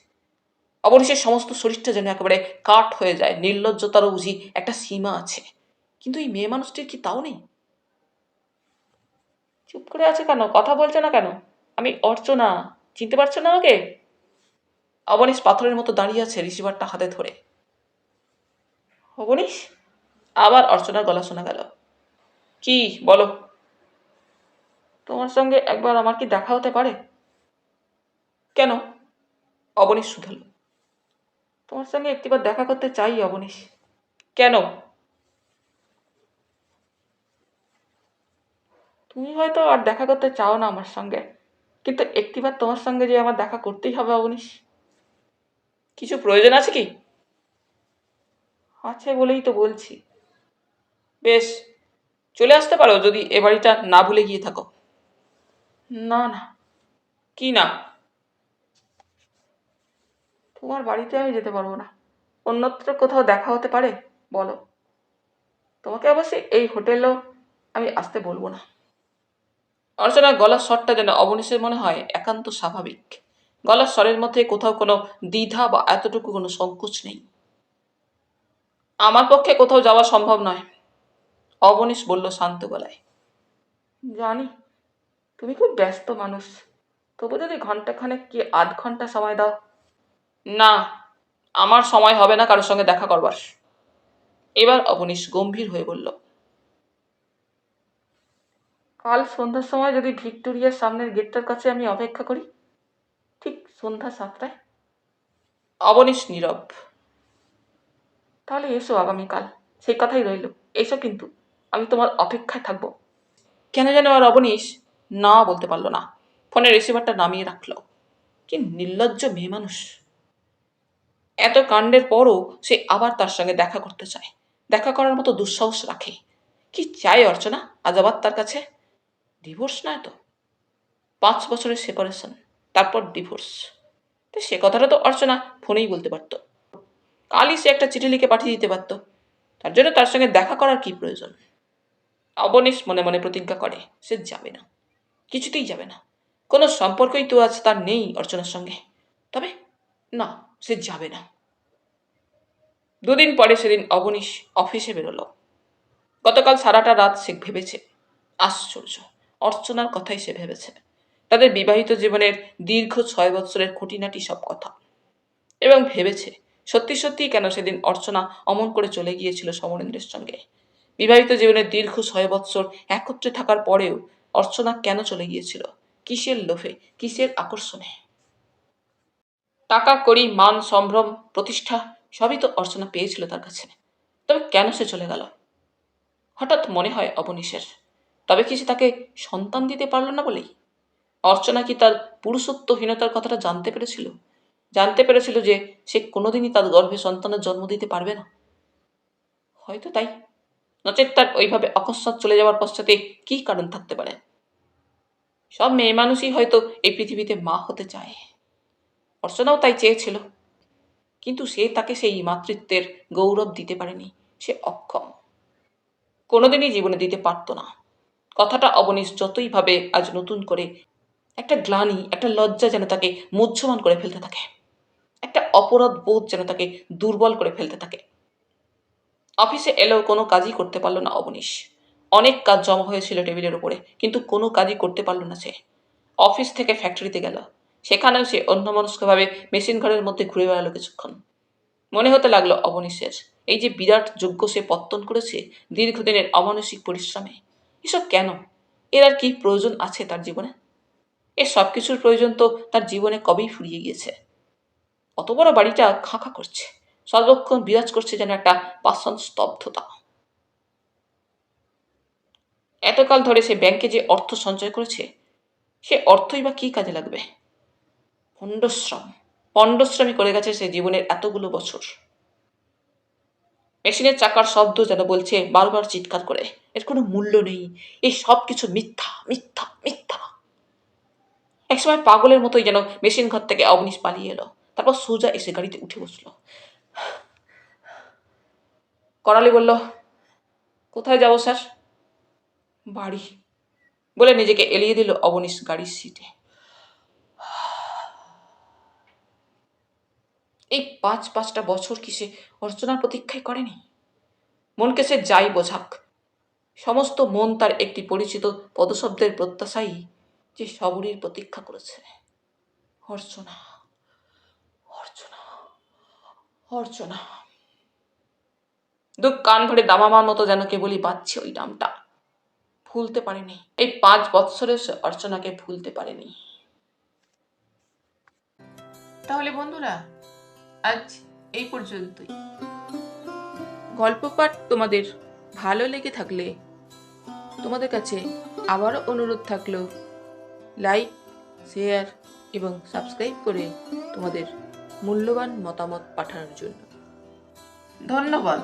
অবনীশের সমস্ত শরীরটা যেন একেবারে কাঠ হয়ে যায়। নির্লজ্জতারও বুঝি একটা সীমা আছে, কিন্তু এই মেয়ে মানুষটির কি তাও নেই? চুপ করে আছে কেন? কথা বলছে না কেন? আমি অর্চনা, চিনতে পারছো না আমাকে? অবনীশ পাথরের মতো দাঁড়িয়ে আছে রিসিভারটা হাতে ধরে। অবনীশ? আবার অর্চনার গলা শোনা গেল। কি বলো? তোমার সঙ্গে একবার আমার কি দেখা হতে পারে? কেন? অবনীশ শুধাল। তোমার সঙ্গে একটিবার দেখা করতে চাই অবনীশ। কেন? তুমি হয়তো আর দেখা করতে চাও না আমার সঙ্গে, কিন্তু একটিবার তোমার সঙ্গে যে আমার দেখা করতেই হবে অবনীশ। কিছু প্রয়োজন আছে কি? আছে বলেই তো বলছি। বেশ, চলে আসতে পারো যদি এ বাড়িটা না ভুলে গিয়ে থাকো। না না। কি না? তোমার বাড়িতে আমি যেতে পারবো না। অন্যত্র কোথাও দেখা হতে পারে? বলো। তোমাকে অবশ্যই এই হোটেলেও আমি আসতে বলবো না। অর্চনার গলার স্বরটা যেন অবনীশের মনে হয় একান্ত স্বাভাবিক। গলার স্বরের মধ্যে কোথাও কোনো দ্বিধা বা এতটুকু কোনো সংকোচ নেই। আমার পক্ষে কোথাও যাওয়া সম্ভব নয়, অবনীশ বলল শান্ত গলায়। জানি তুমি খুব ব্যস্ত মানুষ, তবু যদি ঘন্টাখানেক কি আধ ঘন্টা সময় দাও। না, আমার সময় হবে না কারোর সঙ্গে দেখা করবার। এবার অবনীশ গম্ভীর হয়ে বলল। কাল সন্ধ্যার সময় যদি ভিক্টোরিয়ার সামনের গেটটার কাছে আমি অপেক্ষা করি, ঠিক সন্ধ্যা 7টায়। অবনীশ নীরব। তাহলে এসো আগামীকাল, সেই কথাই রইল। এসো কিন্তু, আমি তোমার অপেক্ষায় থাকবো। কেন যেন আর অবনীশ না বলতে পারল না। ফোনের রিসিভারটা নামিয়ে রাখল। কি নির্লজ্জ মেয়ে মানুষ! এত কাণ্ডের পরও সে আবার তার সঙ্গে দেখা করতে চায়, দেখা করার মতো দুঃসাহস রাখে। কি চাই অর্চনা আজ আবার তার কাছে? ডিভোর্স নয় তো, 5 বছরের সেপারেশন, তারপর ডিভোর্স। তো সে কথাটা তো অর্চনা ফোনেই বলতে পারত। কালই সে একটা চিঠি লিখে পাঠিয়ে দিতে পারত। তার জন্য তার সঙ্গে দেখা করার কি প্রয়োজন? অবনীশ মনে মনে প্রতিজ্ঞা করে সে যাবে না, কিছুতেই যাবে না। কোনো সম্পর্কই তো আজ তার নেই অর্চনার সঙ্গে। তবে না, সে যাবে না। দুদিন পরে সেদিন অবনীশ অফিসে বেরোলো। গতকাল সারাটা রাত সে ভেবেছে। আশ্চর্য, অর্চনার কথাই সে ভেবেছে। তাদের বিবাহিত জীবনের দীর্ঘ 6 বছরের খুঁটিনাটি সব কথা। এবং ভেবেছে সত্যি সত্যিই কেন সেদিন অর্চনা অমন করে চলে গিয়েছিল সমরেন্দ্রের সঙ্গে। বিবাহিত জীবনের দীর্ঘ 6 বছর একত্রে থাকার পরেও অর্চনা কেন চলে গিয়েছিল? কিসের লোভে, কিসের আকর্ষণে? টাকা কড়ি, মান, সম্ভ্রম, প্রতিষ্ঠা সবই তো অর্চনা পেয়েছিল তার কাছে। তবে কেন সে চলে গেল? হঠাৎ মনে হয় অবনীশের, তবে কি সে তাকে সন্তান দিতে পারল না বলেই? অর্চনা কি তার পুরুষত্বহীনতার কথাটা জানতে পেরেছিল? জানতে পেরেছিল যে সে কোনোদিনই তার গর্ভে সন্তানের জন্ম দিতে পারবে না? হয়তো তাই। নচেৎ তার ওইভাবে অকস্মাৎ চলে যাওয়ার পশ্চাতে কি কারণ থাকতে পারে? সব মেয়ে মানুষই হয়তো এই পৃথিবীতে মা হতে চায়। অর্চনাও তাই চেয়েছিল, কিন্তু সে তাকে সেই মাতৃত্বের গৌরব দিতে পারেনি। সে অক্ষম, কোনোদিনই জীবনে দিতে পারত না। কথাটা অবনীশ যতই ভাবে আজ নতুন করে, একটা গ্লানি, একটা লজ্জা যেন তাকে মুহ্যমান করে ফেলতে থাকে। একটা অপরাধ বোধ যেন তাকে দুর্বল করে ফেলতে থাকে। অফিসে এলেও কোনো কাজই করতে পারল না অবনীশ। অনেক কাজ জমা হয়েছিল টেবিলের উপরে, কিন্তু কোনো কাজই করতে পারল না সে। অফিস থেকে ফ্যাক্টরিতে গেল, সেখানেও সে অন্যমনস্কভাবে মেশিন ঘরের মধ্যে ঘুরে বেড়ালো কিছুক্ষণ। মনে হতে লাগলো অবনীশের, এই যে বিরাট যজ্ঞ সে পত্তন করেছে দীর্ঘদিনের অমানসিক পরিশ্রমে, এসব কেন? এর আর কি প্রয়োজন আছে তার জীবনে? এর সব কিছুর প্রয়োজন তো তার জীবনে কবেই ফুরিয়ে গিয়েছে। অত বড় বাড়িটা খাঁ খাঁ করছে, সর্বক্ষণ বিরাজ করছে যেন একটা পাষাণ স্তব্ধতা। এতকাল ধরে সে ব্যাংকে যে অর্থ সঞ্চয় করেছে, সে অর্থই বা কি কাজে লাগবে? পণ্ডশ্রম, পণ্ডশ্রমই করে গেছে সে জীবনের এতগুলো বছর। মেশিনের চাকার শব্দ যেন বলছে বারবার চিৎকার করে, এর কোনো মূল্য নেই, এই সব কিছু মিথ্যা, মিথ্যা, মিথ্যা। একসময় পাগলের মতোই যেন মেশিন ঘর থেকে অবনীশ পালিয়ে এলো, তারপর সোজা এসে গাড়িতে উঠে বসলো। করালি বলল, কোথায় যাবো স্যার? বাড়ি, বলে নিজেকে এলিয়ে দিল অবনীশ গাড়ির সিটে। এই 5-5টা বছর কি সে অর্চনার প্রতীক্ষাই করেনি? মনকে সে যাই বোঝাক, সমস্ত মন তার একটি পরিচিত পদশব্দের প্রত্যাশাই যে সবরীর প্রতীক্ষা করেছে। অর্চনা, অর্চনা, অর্চনা। দু কান ধরে দামামার মতো যেন কেবলই বাজছে ওই নামটা। ভুলতে পারেনি, এই 5 বৎসরে সে অর্চনাকে ভুলতে পারেনি। তাহলে বন্ধুরা, আজ এই পর্যন্তই। গল্প পাঠ তোমাদের ভালো লেগে থাকলে তোমাদের কাছে আবারও অনুরোধ থাকলো, লাইক, শেয়ার এবং সাবস্ক্রাইব করে তোমাদের মূল্যবান মতামত পাঠানোর জন্য। ধন্যবাদ।